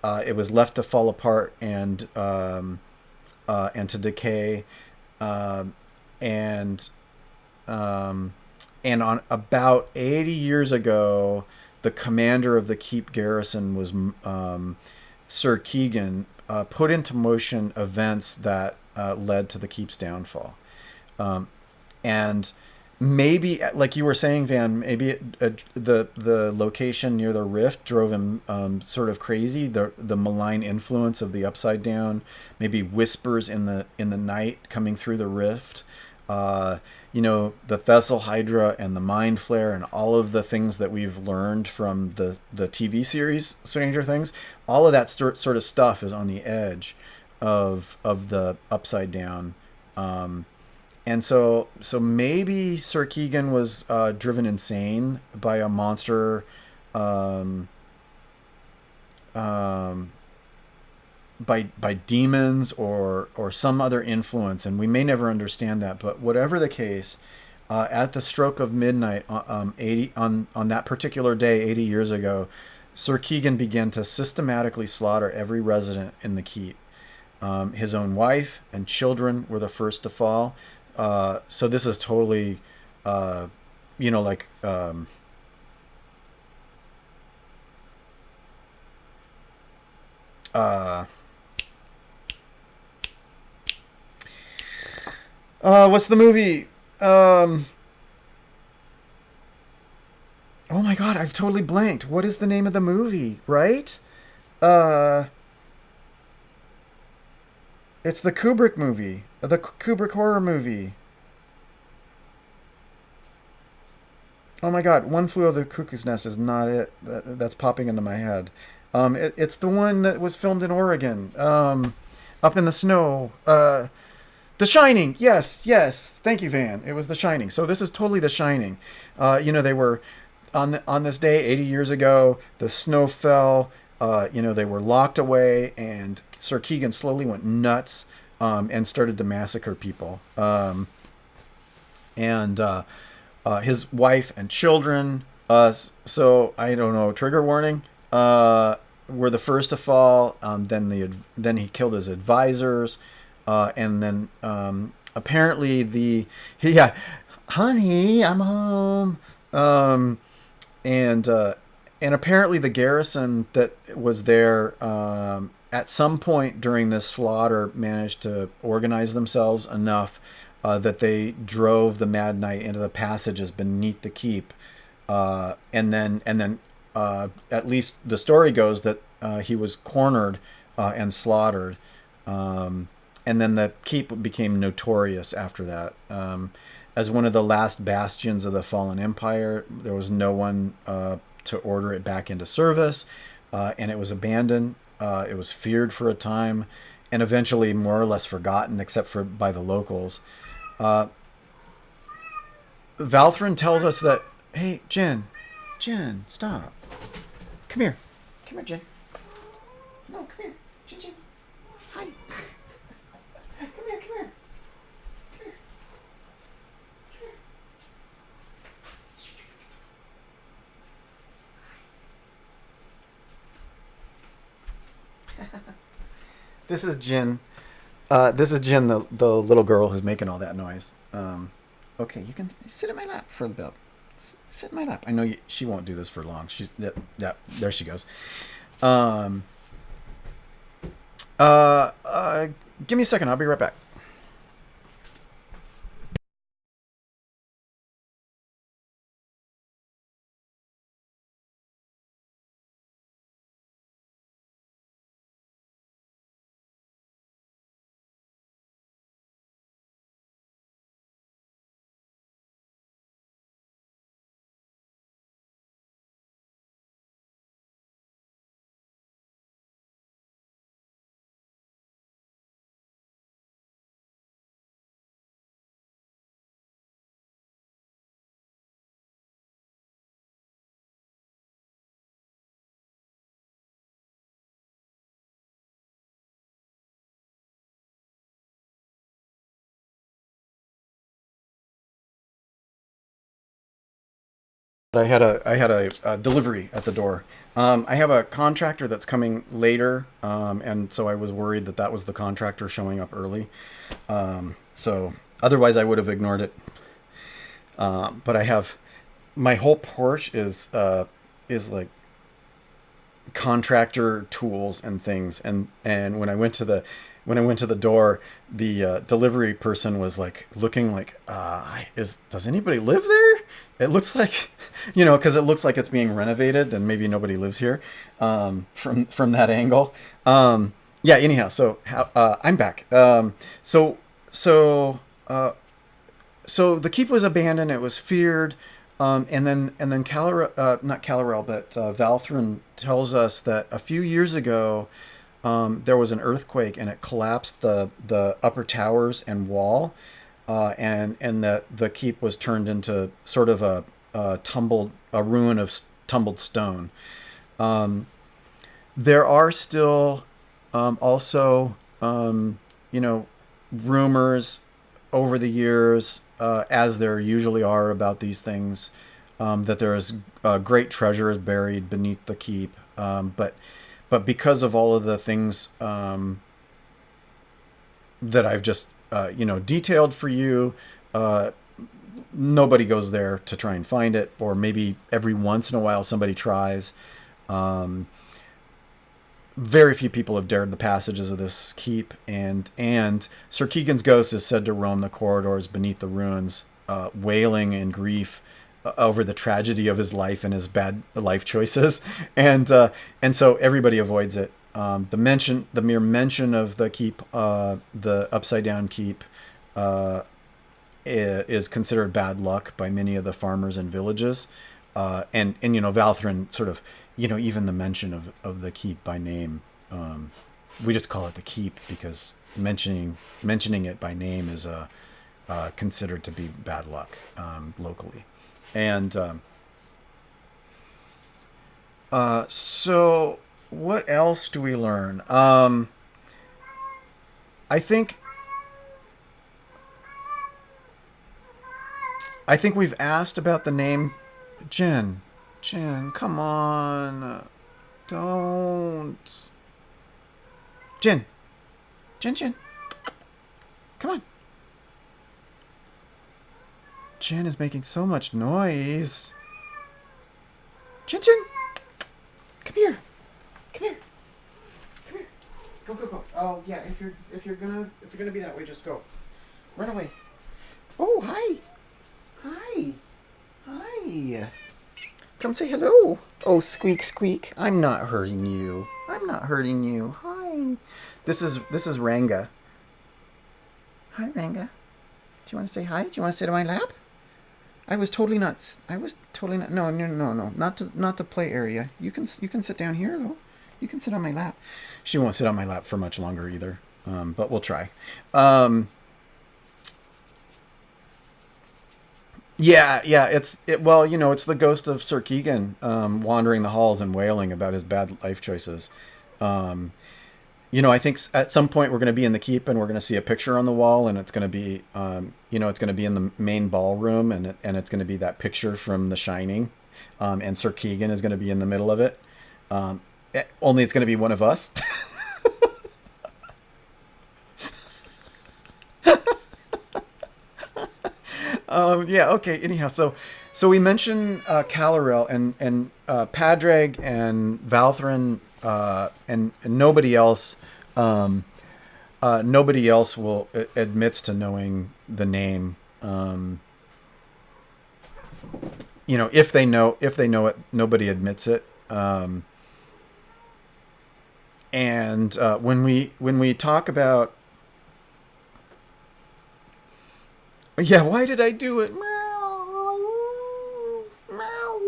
It was left to fall apart and to decay, and on about 80 years ago, the commander of the keep garrison was Sir Keegan. Put into motion events that led to the keep's downfall, and maybe, like you were saying, Van, maybe the location near the rift drove him sort of crazy. The malign influence of the Upside Down, maybe whispers in the night coming through the rift. The Thessal Hydra and the Mind Flare and all of the things that we've learned from the TV series Stranger Things, all of that sort of stuff is on the edge of the Upside Down. And so maybe Sir Keegan was driven insane by a monster, by demons or some other influence, and we may never understand that. But whatever the case, at the stroke of midnight, 80 on that particular day 80 years ago, Sir Keegan began to systematically slaughter every resident in the keep. His own wife and children were the first to fall. So this is totally, like. What's the movie? Oh my god, I've totally blanked. What is the name of the movie, right? It's the Kubrick movie. The Kubrick horror movie. Oh my god, One Flew Over the Cuckoo's Nest is not it. That's popping into my head. It's the one that was filmed in Oregon. Up in the snow. The Shining. Yes. Thank you, Van. It was The Shining. So this is totally The Shining. They were on this day 80 years ago. The snow fell. They were locked away, and Sir Keegan slowly went nuts and started to massacre people. And his wife and children. So I don't know. Trigger warning. Were the first to fall. Then he killed his advisors. And then apparently honey, I'm home. And apparently the garrison that was there at some point during this slaughter managed to organize themselves enough that they drove the Mad Knight into the passages beneath the keep, and then at least the story goes that he was cornered and slaughtered. And then the keep became notorious after that. As one of the last bastions of the fallen empire, there was no one to order it back into service, and it was abandoned. It was feared for a time, and eventually more or less forgotten, except for by the locals. Valthrin tells us that, hey, Jen, stop. Come here, Jen. No, come here, Jen. Hi. Come here. This is Jin. This is Jin, the little girl who's making all that noise. Okay, you can sit in my lap for a bit. Sit in my lap. I know she won't do this for long. She's yeah. There she goes. Um. Give me a second. I'll be right back. I had a delivery at the door. I have a contractor that's coming later, and so I was worried that that was the contractor showing up early. So otherwise, I would have ignored it. But I have my whole porch is like contractor tools and things, and when I went to the door, the delivery person was like looking like, is does anybody live there? It looks like, because it looks like it's being renovated and maybe nobody lives here, from that angle. Yeah. Anyhow, so I'm back. So the keep was abandoned. It was feared. And then not Kalarel, but Valthrin tells us that a few years ago, there was an earthquake and it collapsed the upper towers and wall, and the keep was turned into sort of a ruin of tumbled stone. There are still, also, rumors over the years, as there usually are about these things, that there is great treasures buried beneath the keep. But because of all of the things, that I've just detailed for you, nobody goes there to try and find it, or maybe every once in a while somebody tries. Very few people have dared the passages of this keep, and Sir Keegan's ghost is said to roam the corridors beneath the ruins, wailing in grief over the tragedy of his life and his bad life choices, and so everybody avoids it. The mere mention of the keep, the upside down keep, is considered bad luck by many of the farmers and villages, and Valthrin sort of, even the mention of the keep by name, we just call it the keep because mentioning it by name is considered to be bad luck, locally. And so what else do we learn? I think we've asked about the name. Jen, come on. Don't. Jen. Come on. Jen is making so much noise. Jen. Come here. Go. Oh yeah, if you're gonna be that way, just go. Run away. Oh, hi. Come say hello. Oh, squeak. I'm not hurting you. Hi. This is Ranga. Hi, Ranga. Do you want to say hi? Do you want to sit on my lap? I was totally not. No. Not to play area. You can sit down here though. You can sit on my lap. She won't sit on my lap for much longer either. But we'll try. Yeah. It's the ghost of Sir Keegan, wandering the halls and wailing about his bad life choices. I think at some point we're going to be in the keep and we're going to see a picture on the wall, and it's going to be, it's going to be in the main ballroom, and it's going to be that picture from The Shining, and Sir Keegan is going to be in the middle of it. Only it's going to be one of us. Yeah. Okay. Anyhow, so we mentioned Kalarel and Padraig and Valthrin and nobody else. Nobody else will admits to knowing the name. If they know it, nobody admits it. And when we talk about, yeah, why did I do it? Meow, meow,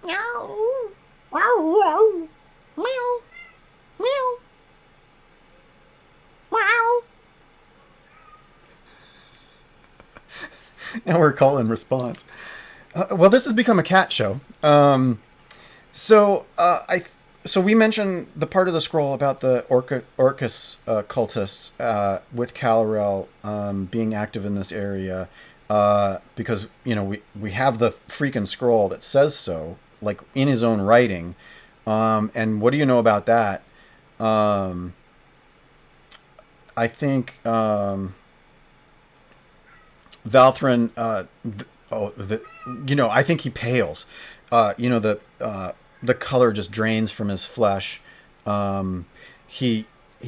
meow, meow, meow, meow, meow. Now we're call and response. Well, this has become a cat show. So we mentioned the part of the scroll about the Orcus cultists with Kalarel being active in this area because we have the freaking scroll that says so, like in his own writing. And what do you know about that? I think Valthrin. I think he pales. The color just drains from his flesh. He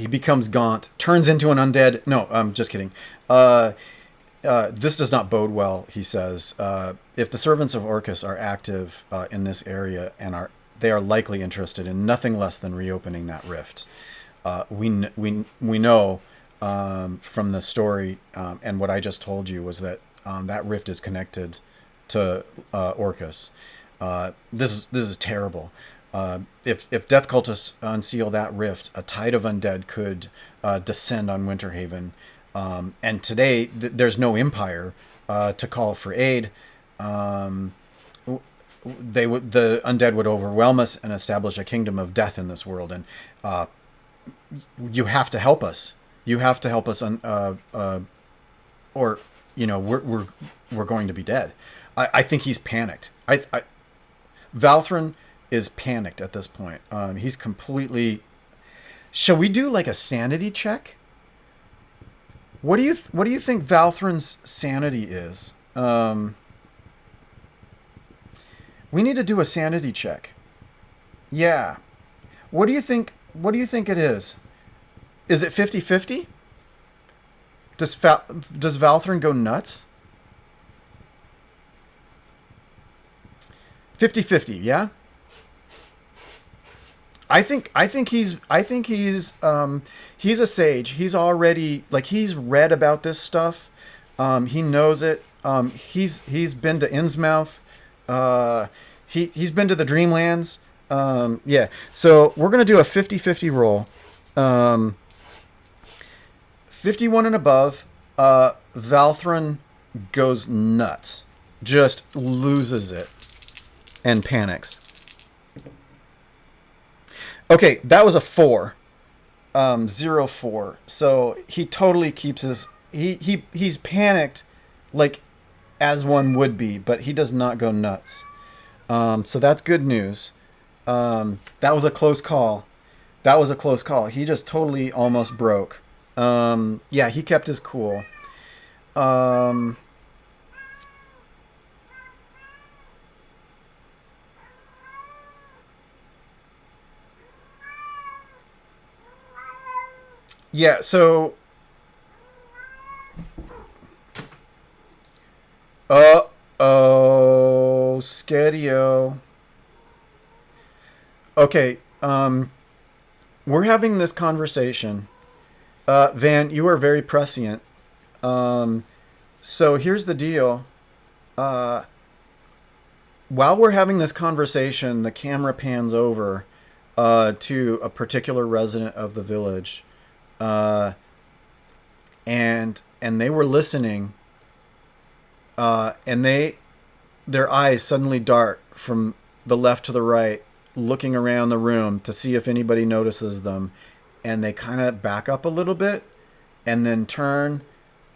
becomes gaunt, turns into an undead. No, I'm just kidding. This does not bode well, he says. If the servants of Orcus are active in this area and they are likely interested in nothing less than reopening that rift. We know from the story and what I just told you was that that rift is connected to Orcus. This is terrible. If death cultists unseal that rift, a tide of undead could descend on Winterhaven. And today there's no empire to call for aid. The undead would overwhelm us and establish a kingdom of death in this world. And you have to help us. You have to help us, or we're going to be dead. I think he's panicked. Valthrin is panicked at this point. He's completely. Shall we do like a sanity check? What do you think Valthrin's sanity is? We need to do a sanity check. Yeah. What do you think? What do you think it is? Is it 50-50? Does Valthrin go nuts? 50-50, yeah? I think he's a sage. He's already he's read about this stuff. He knows it. He's been to Innsmouth. He's been to the Dreamlands. Yeah. So we're gonna do a 50-50 roll. 51 and above. Valthrin goes nuts. Just loses it and panics. Okay, that was a 4. 0-4. So he totally keeps his he's panicked like as one would be, but he does not go nuts. So that's good news. That was a close call. He just totally almost broke. Yeah, he kept his cool. Yeah, so Scadio. Okay, we're having this conversation. Van, you are very prescient. So here's the deal. While we're having this conversation, the camera pans over to a particular resident of the village. And they were listening, and their eyes suddenly dart from the left to the right, looking around the room to see if anybody notices them, and they kind of back up a little bit, and then turn,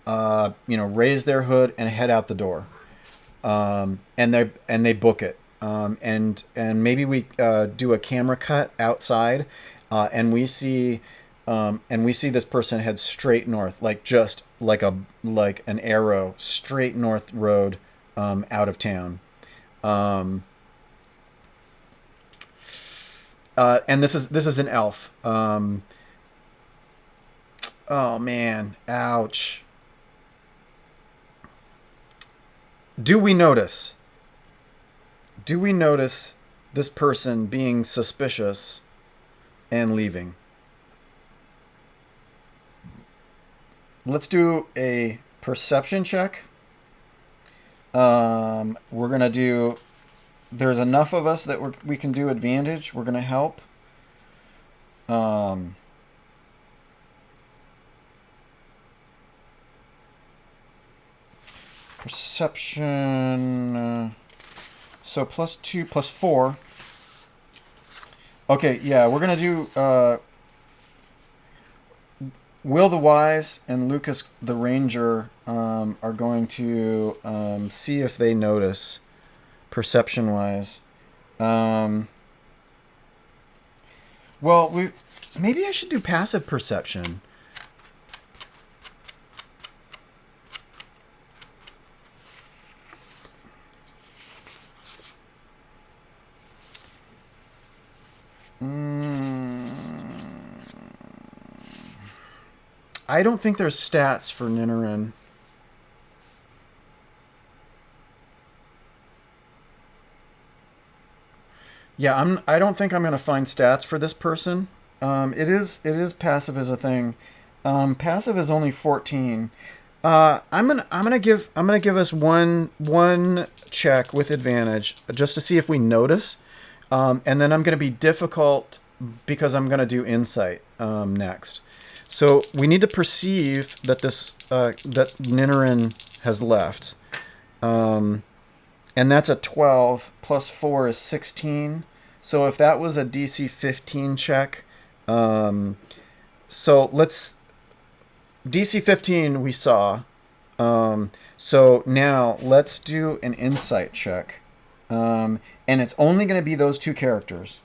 raise their hood and head out the door, and they book it, and maybe we do a camera cut outside, and we see this person head straight north, like just like an arrow straight north road, out of town. Um, and this is an elf. Oh man, ouch. Do we notice? Do we notice this person being suspicious and leaving? Let's do a perception check. We're gonna do. There's enough of us that we can do advantage. We're gonna help. Um, Perception. So +2, +4. Okay, yeah, we're gonna do. Will the Wise and Lucas the Ranger are going to see if they notice perception wise. Um, well, maybe I should do passive perception. I don't think there's stats for Ninarin. Yeah, I don't think I'm gonna find stats for this person. It is passive as a thing. Passive is only 14. I'm gonna give us one check with advantage just to see if we notice. And then I'm gonna be difficult because I'm gonna do insight next. So we need to perceive that that Ninarin has left. And that's a 12 plus 4 is 16. So if that was a DC 15 check, so let's DC 15 we saw. So now let's do an insight check. And it's only going to be those two characters.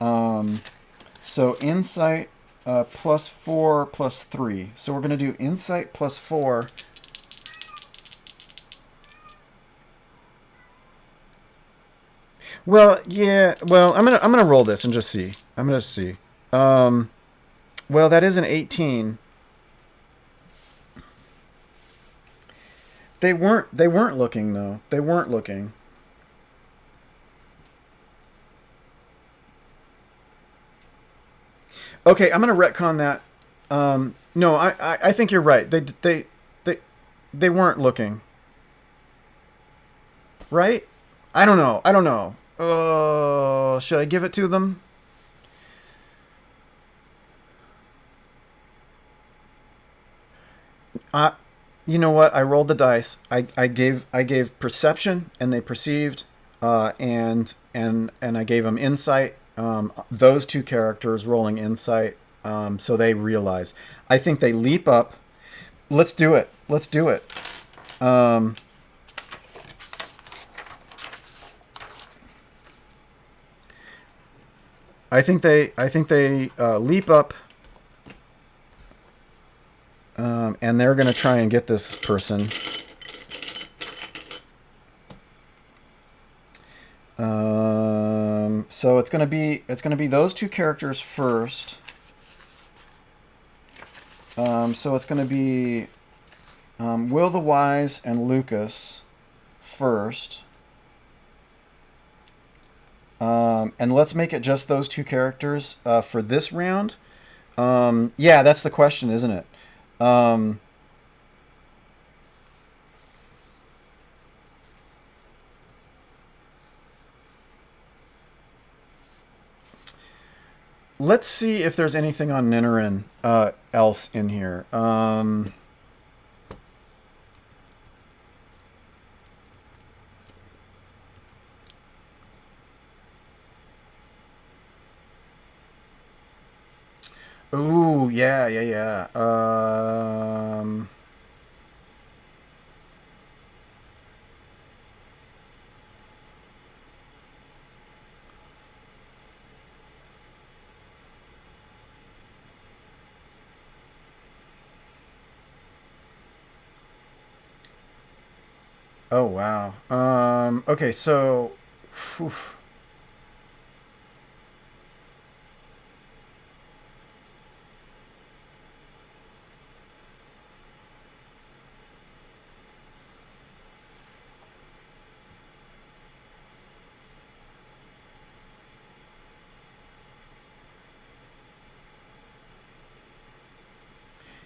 So insight +4 +3. So we're going to do insight +4. Well, yeah. Well, I'm gonna roll this and just see. I'm gonna see. Well, that is an 18. They weren't looking though. They weren't looking. Okay, I'm gonna retcon that. No, I think you're right. They they weren't looking. Right? I don't know. I don't know. Oh, should I give it to them? Uh, you know what? I rolled the dice. I gave perception, and they perceived, and I gave them insight. Those two characters rolling insight, so they realize. I think they leap up. Let's do it. Let's do it. Um, I think they leap up, and they're gonna try and get this person. So it's gonna be those two characters first. So it's gonna be Will the Wise and Lucas first. And let's make it just those two characters for this round. Yeah, that's the question, isn't it? Um, let's see if there's anything on Ninarin else in here. Ooh, yeah, yeah, yeah. Oh wow. Okay, so whew.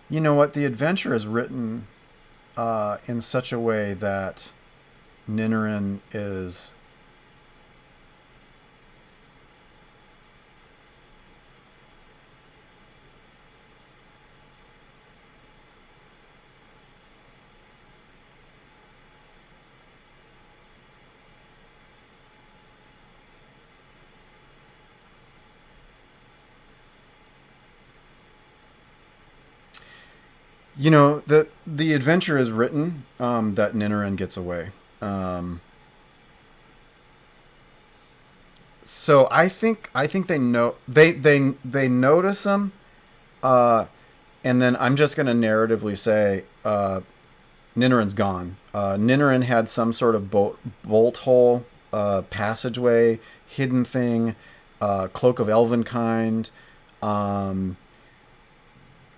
You know what? The adventure is written in such a way that Ninarin is. You know, the adventure is written that Ninarin gets away. Um, so I think they know they notice him, uh, and then I'm just gonna narratively say Ninarin's gone. Ninarin had some sort of bolt hole, passageway, hidden thing, cloak of elven kind, um,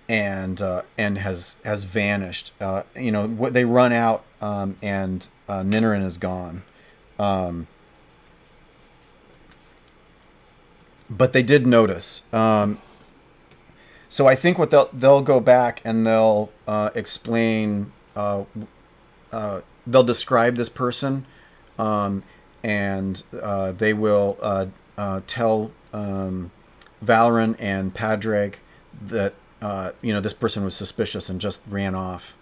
and has vanished. What they run out, and Ninarin is gone. Um, but they did notice. So I think what they'll go back and they'll explain. They'll describe this person, um, and they will tell Valorant and Padraig that this person was suspicious and just ran off.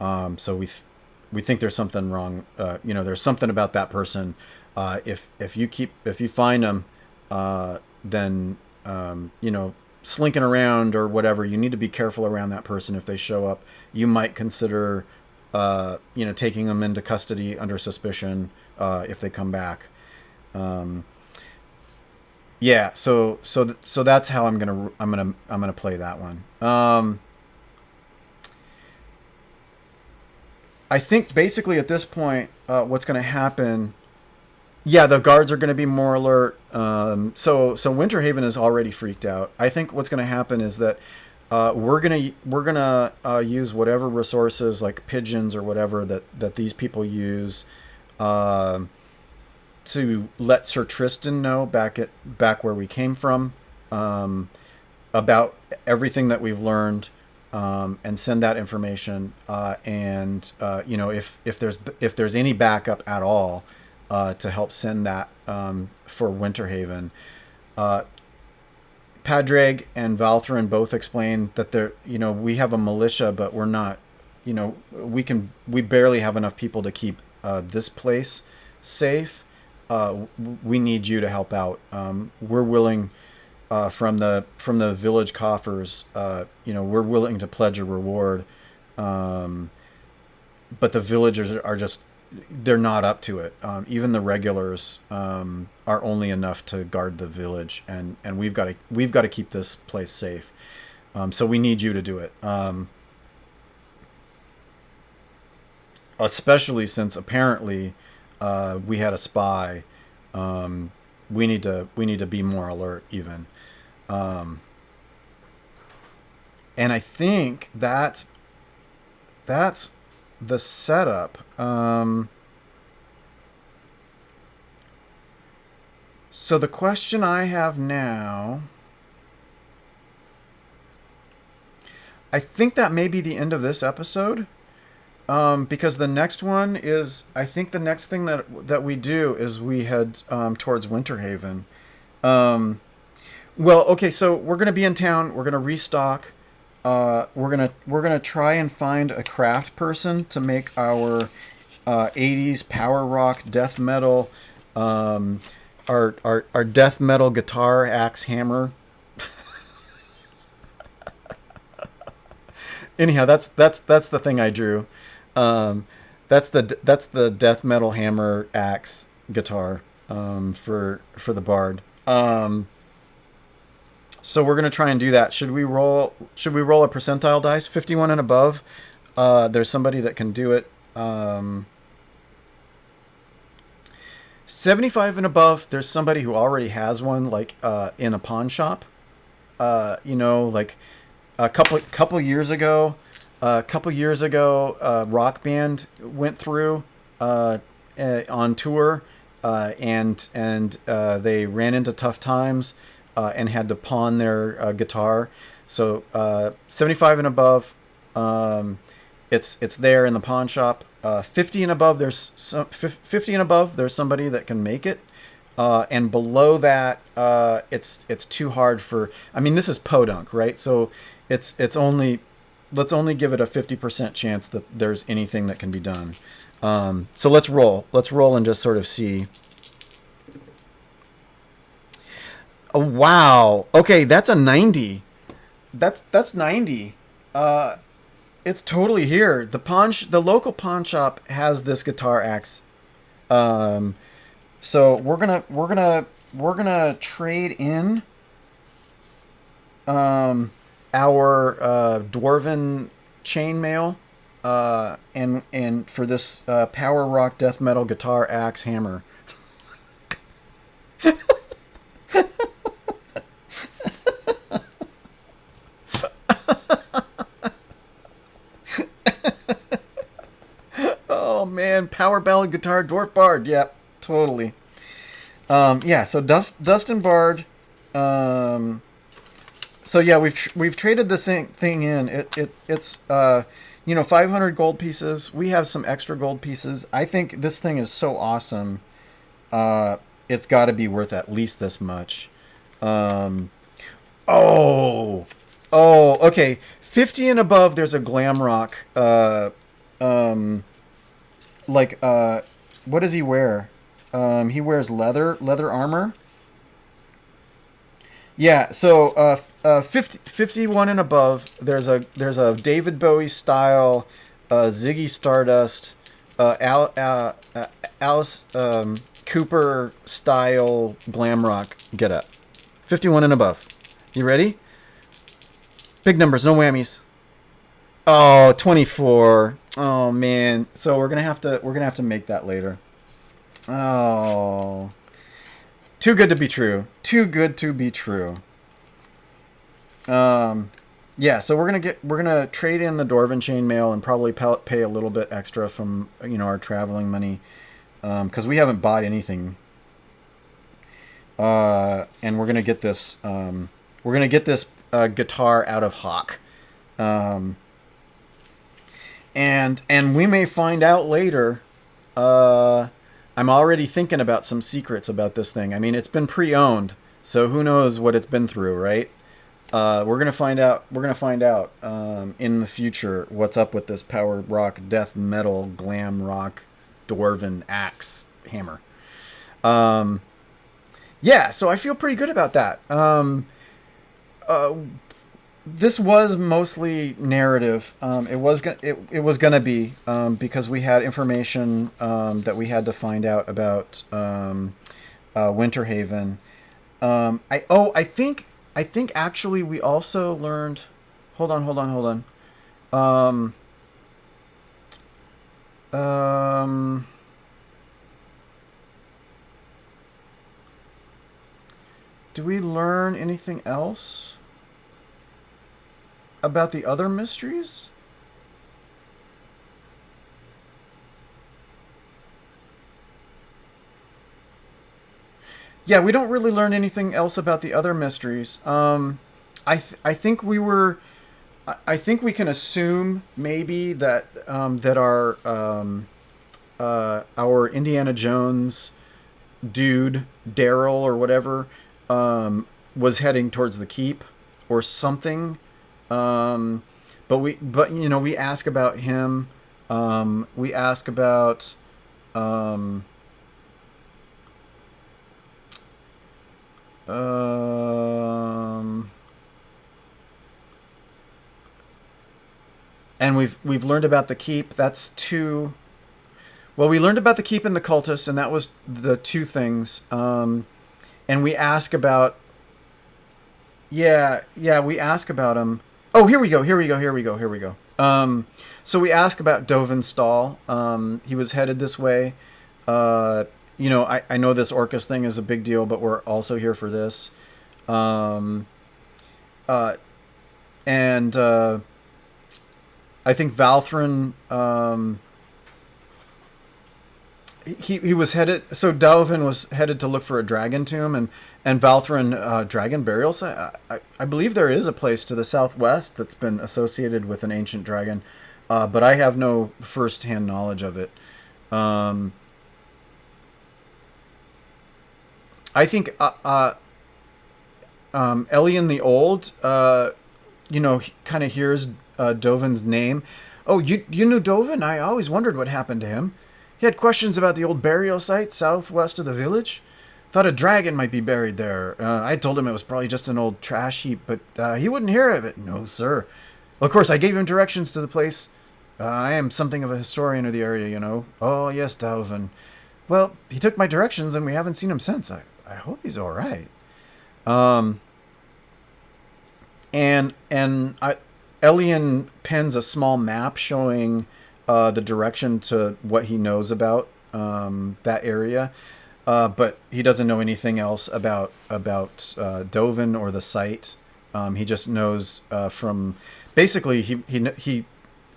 So we think there's something wrong. There's something about that person. If you find them, then slinking around or whatever, you need to be careful around that person. If they show up, you might consider taking them into custody under suspicion if they come back. Um, yeah, so that's how I'm gonna play that one. I think basically at this point, what's gonna happen? Yeah, the guards are gonna be more alert. So Winterhaven is already freaked out. I think what's gonna happen is that we're gonna use whatever resources like pigeons or whatever that these people use. Um to let Sir Tristan know back where we came from, um, about everything that we've learned, and send that information. And if there's any backup at all, to help send that, for Winterhaven. Uh, Padraig and Valthrin both explain that we have a militia, but we're not. We barely have enough people to keep this place safe. We need you to help out. We're willing, from the village coffers. We're willing to pledge a reward, but the villagers are just they're not up to it. Even the regulars are only enough to guard the village, and we've got to keep this place safe. So we need you to do it. Especially since apparently we had a spy. We need to be more alert even. Um, and I think that's the setup. So the question I have now, I think that may be the end of this episode. Because the next one is, I think the next thing that we do is we head towards Winterhaven. Um, well, okay, so we're gonna be in town. We're gonna restock. We're gonna try and find a craft person to make our 80s power rock death metal, um, our death metal guitar axe hammer. Anyhow, that's the thing I drew. Um, that's the death metal hammer axe guitar, for the bard. So we're gonna try and do that. Should we roll a percentile dice? 51 and above. There's somebody that can do it. 75 and above, there's somebody who already has one, like in a pawn shop. Like a couple years ago, Rock Band went through on tour, and they ran into tough times and had to pawn their guitar. So 75 and above, it's there in the pawn shop. 50 and above, there's 50 and above, there's somebody that can make it. And below that, it's too hard for. I mean, this is podunk, right? So it's only let's only give it a 50% chance that there's anything that can be done. So let's roll. Let's roll and just sort of see. Oh, wow. Okay, that's a 90. That's 90. It's totally here. The local pawn shop has this guitar axe. So we're gonna trade in our dwarven chainmail and for this power rock death metal guitar axe hammer. Oh man, power ballad guitar dwarf bard. Yep, totally. Yeah, so Dustin Bard. So yeah, we've traded this thing in. It's 500 gold pieces. We have some extra gold pieces. I think this thing is so awesome. It's got to be worth at least this much. Okay. 50 and above, there's a glam rock. What does he wear? He wears leather armor. Yeah, so 51 and above, there's a David Bowie style, Ziggy Stardust, Alice Cooper style glam rock get up. 51 and above. You ready? Big numbers, no whammies. Oh, 24. Oh man. So we're gonna have to make that later. Oh. Too good to be true. Too good to be true. Yeah, so we're gonna trade in the Dwarven chainmail and probably pay a little bit extra from our traveling money, because we haven't bought anything. And we're gonna get this guitar out of Hawk, and we may find out later. I'm already thinking about some secrets about this thing. I mean, it's been pre-owned, so who knows what it's been through, right? We're gonna find out. We're gonna find out in the future what's up with this power rock, death metal, glam rock, dwarven axe hammer. Yeah, so I feel pretty good about that. This was mostly narrative. It was gonna be because we had information that we had to find out about Winterhaven. I think actually we also learned. Hold on. Do we learn anything else about the other mysteries? Yeah, we don't really learn anything else about the other mysteries. I think I think we can assume maybe that that our Indiana Jones dude Daryl or whatever was heading towards the keep or something. But we ask about him. We ask about. And we've learned about the keep. That's two. Well, we learned about the keep and the cultist, and that was the two things. And we ask about. Yeah, we ask about him. Oh, here we go. So we ask about Dovin's stall. He was headed this way. I know this Orcus thing is a big deal, but we're also here for this. Um, uh, and I think Valthrin, he was headed. So Dalvin was headed to look for a dragon tomb, and Valthrin, dragon burial site. I believe there is a place to the southwest that's been associated with an ancient dragon, but I have no first-hand knowledge of it. Um, I think Elian the Old, kind of hears Dovin's name. Oh, you knew Dovin? I always wondered what happened to him. He had questions about the old burial site southwest of the village. Thought a dragon might be buried there. I told him it was probably just an old trash heap, but he wouldn't hear of it. No, sir. Well, of course, I gave him directions to the place. I am something of a historian of the area, you know. Oh, yes, Dalvin. Well, he took my directions, and we haven't seen him since. I hope he's all right. Um, and Elian pens a small map showing the direction to what he knows about that area, but he doesn't know anything else about Dovin or the site. He just knows from basically he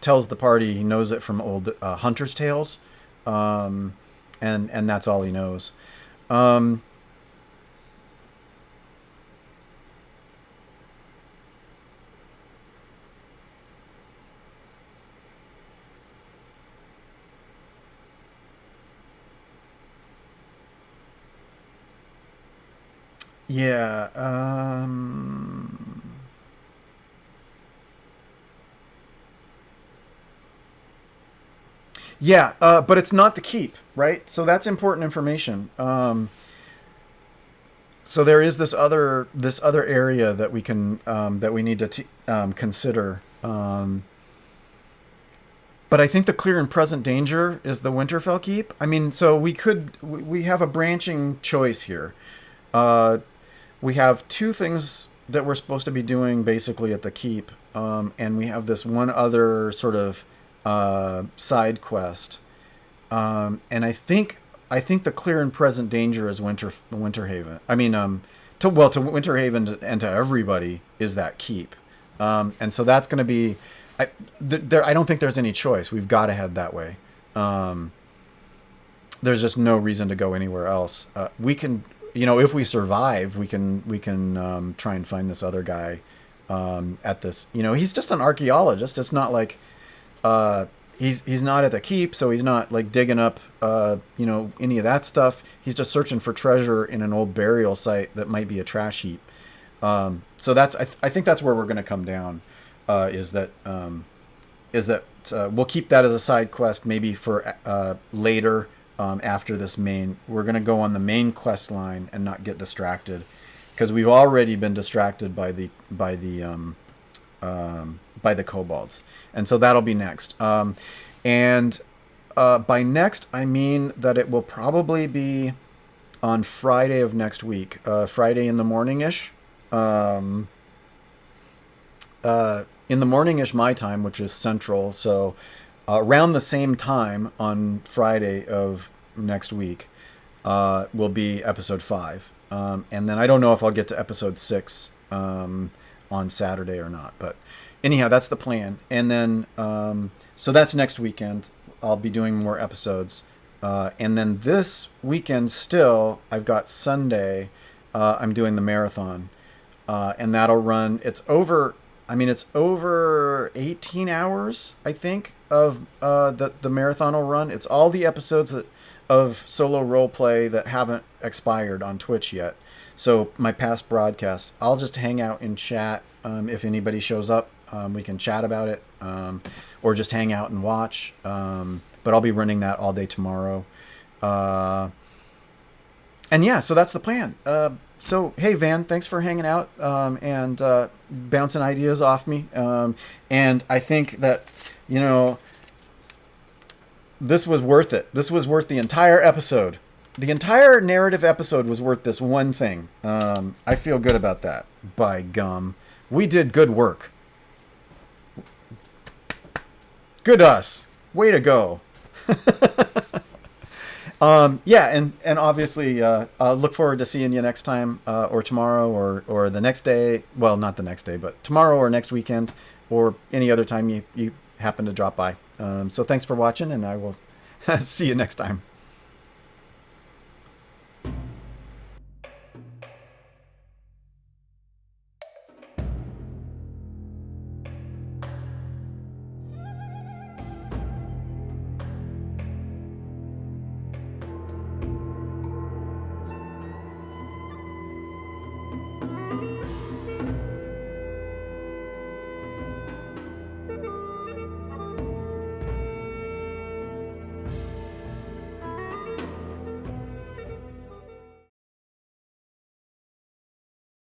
tells the party he knows it from old hunters' tales, um, and that's all he knows. Um, yeah. Yeah, but it's not the keep, right? So that's important information. So there is this other area that we need to consider. But I think the clear and present danger is the Winterfell keep. I mean, so we have a branching choice here. Uh, we have two things that we're supposed to be doing basically at the keep, and we have this one other sort of side quest. And I think the clear and present danger is Winterhaven. I mean, to Winterhaven and to everybody is that keep. And so that's going to be. I don't think there's any choice. We've got to head that way. Um, there's just no reason to go anywhere else. We can, if we survive, we can try and find this other guy at this. He's just an archaeologist. It's not like he's not at the keep, so he's not like digging up any of that stuff. He's just searching for treasure in an old burial site that might be a trash heap. So I think that's where we're going to come down. Is that we'll keep that as a side quest maybe for later, after this main. We're going to go on the main quest line and not get distracted, because we've already been distracted by the kobolds, and so that'll be next. And by next, I mean that it will probably be on Friday of next week, Friday in the morning-ish. In the morning-ish my time, which is central, so around the same time on Friday of next week will be episode 5. And then I don't know if I'll get to episode 6 on Saturday or not, but anyhow, that's the plan. And then so that's next weekend. I'll be doing more episodes. And then this weekend still, I've got Sunday, I'm doing the marathon. And that'll run, it's over 18 hours, I think, of the marathon will run. It's all the episodes of solo roleplay that haven't expired on Twitch yet. So my past broadcasts, I'll just hang out and chat. If anybody shows up, we can chat about it, or just hang out and watch. But I'll be running that all day tomorrow. And yeah, so that's the plan. So, hey, Van, thanks for hanging out and bouncing ideas off me. And I think that, this was worth it. This was worth the entire episode. The entire narrative episode was worth this one thing. I feel good about that. By gum. We did good work. Good us. Way to go. Yeah, and obviously, look forward to seeing you next time, or tomorrow, or the next day. Well, not the next day, but tomorrow or next weekend, or any other time you happen to drop by. So thanks for watching, and I will see you next time.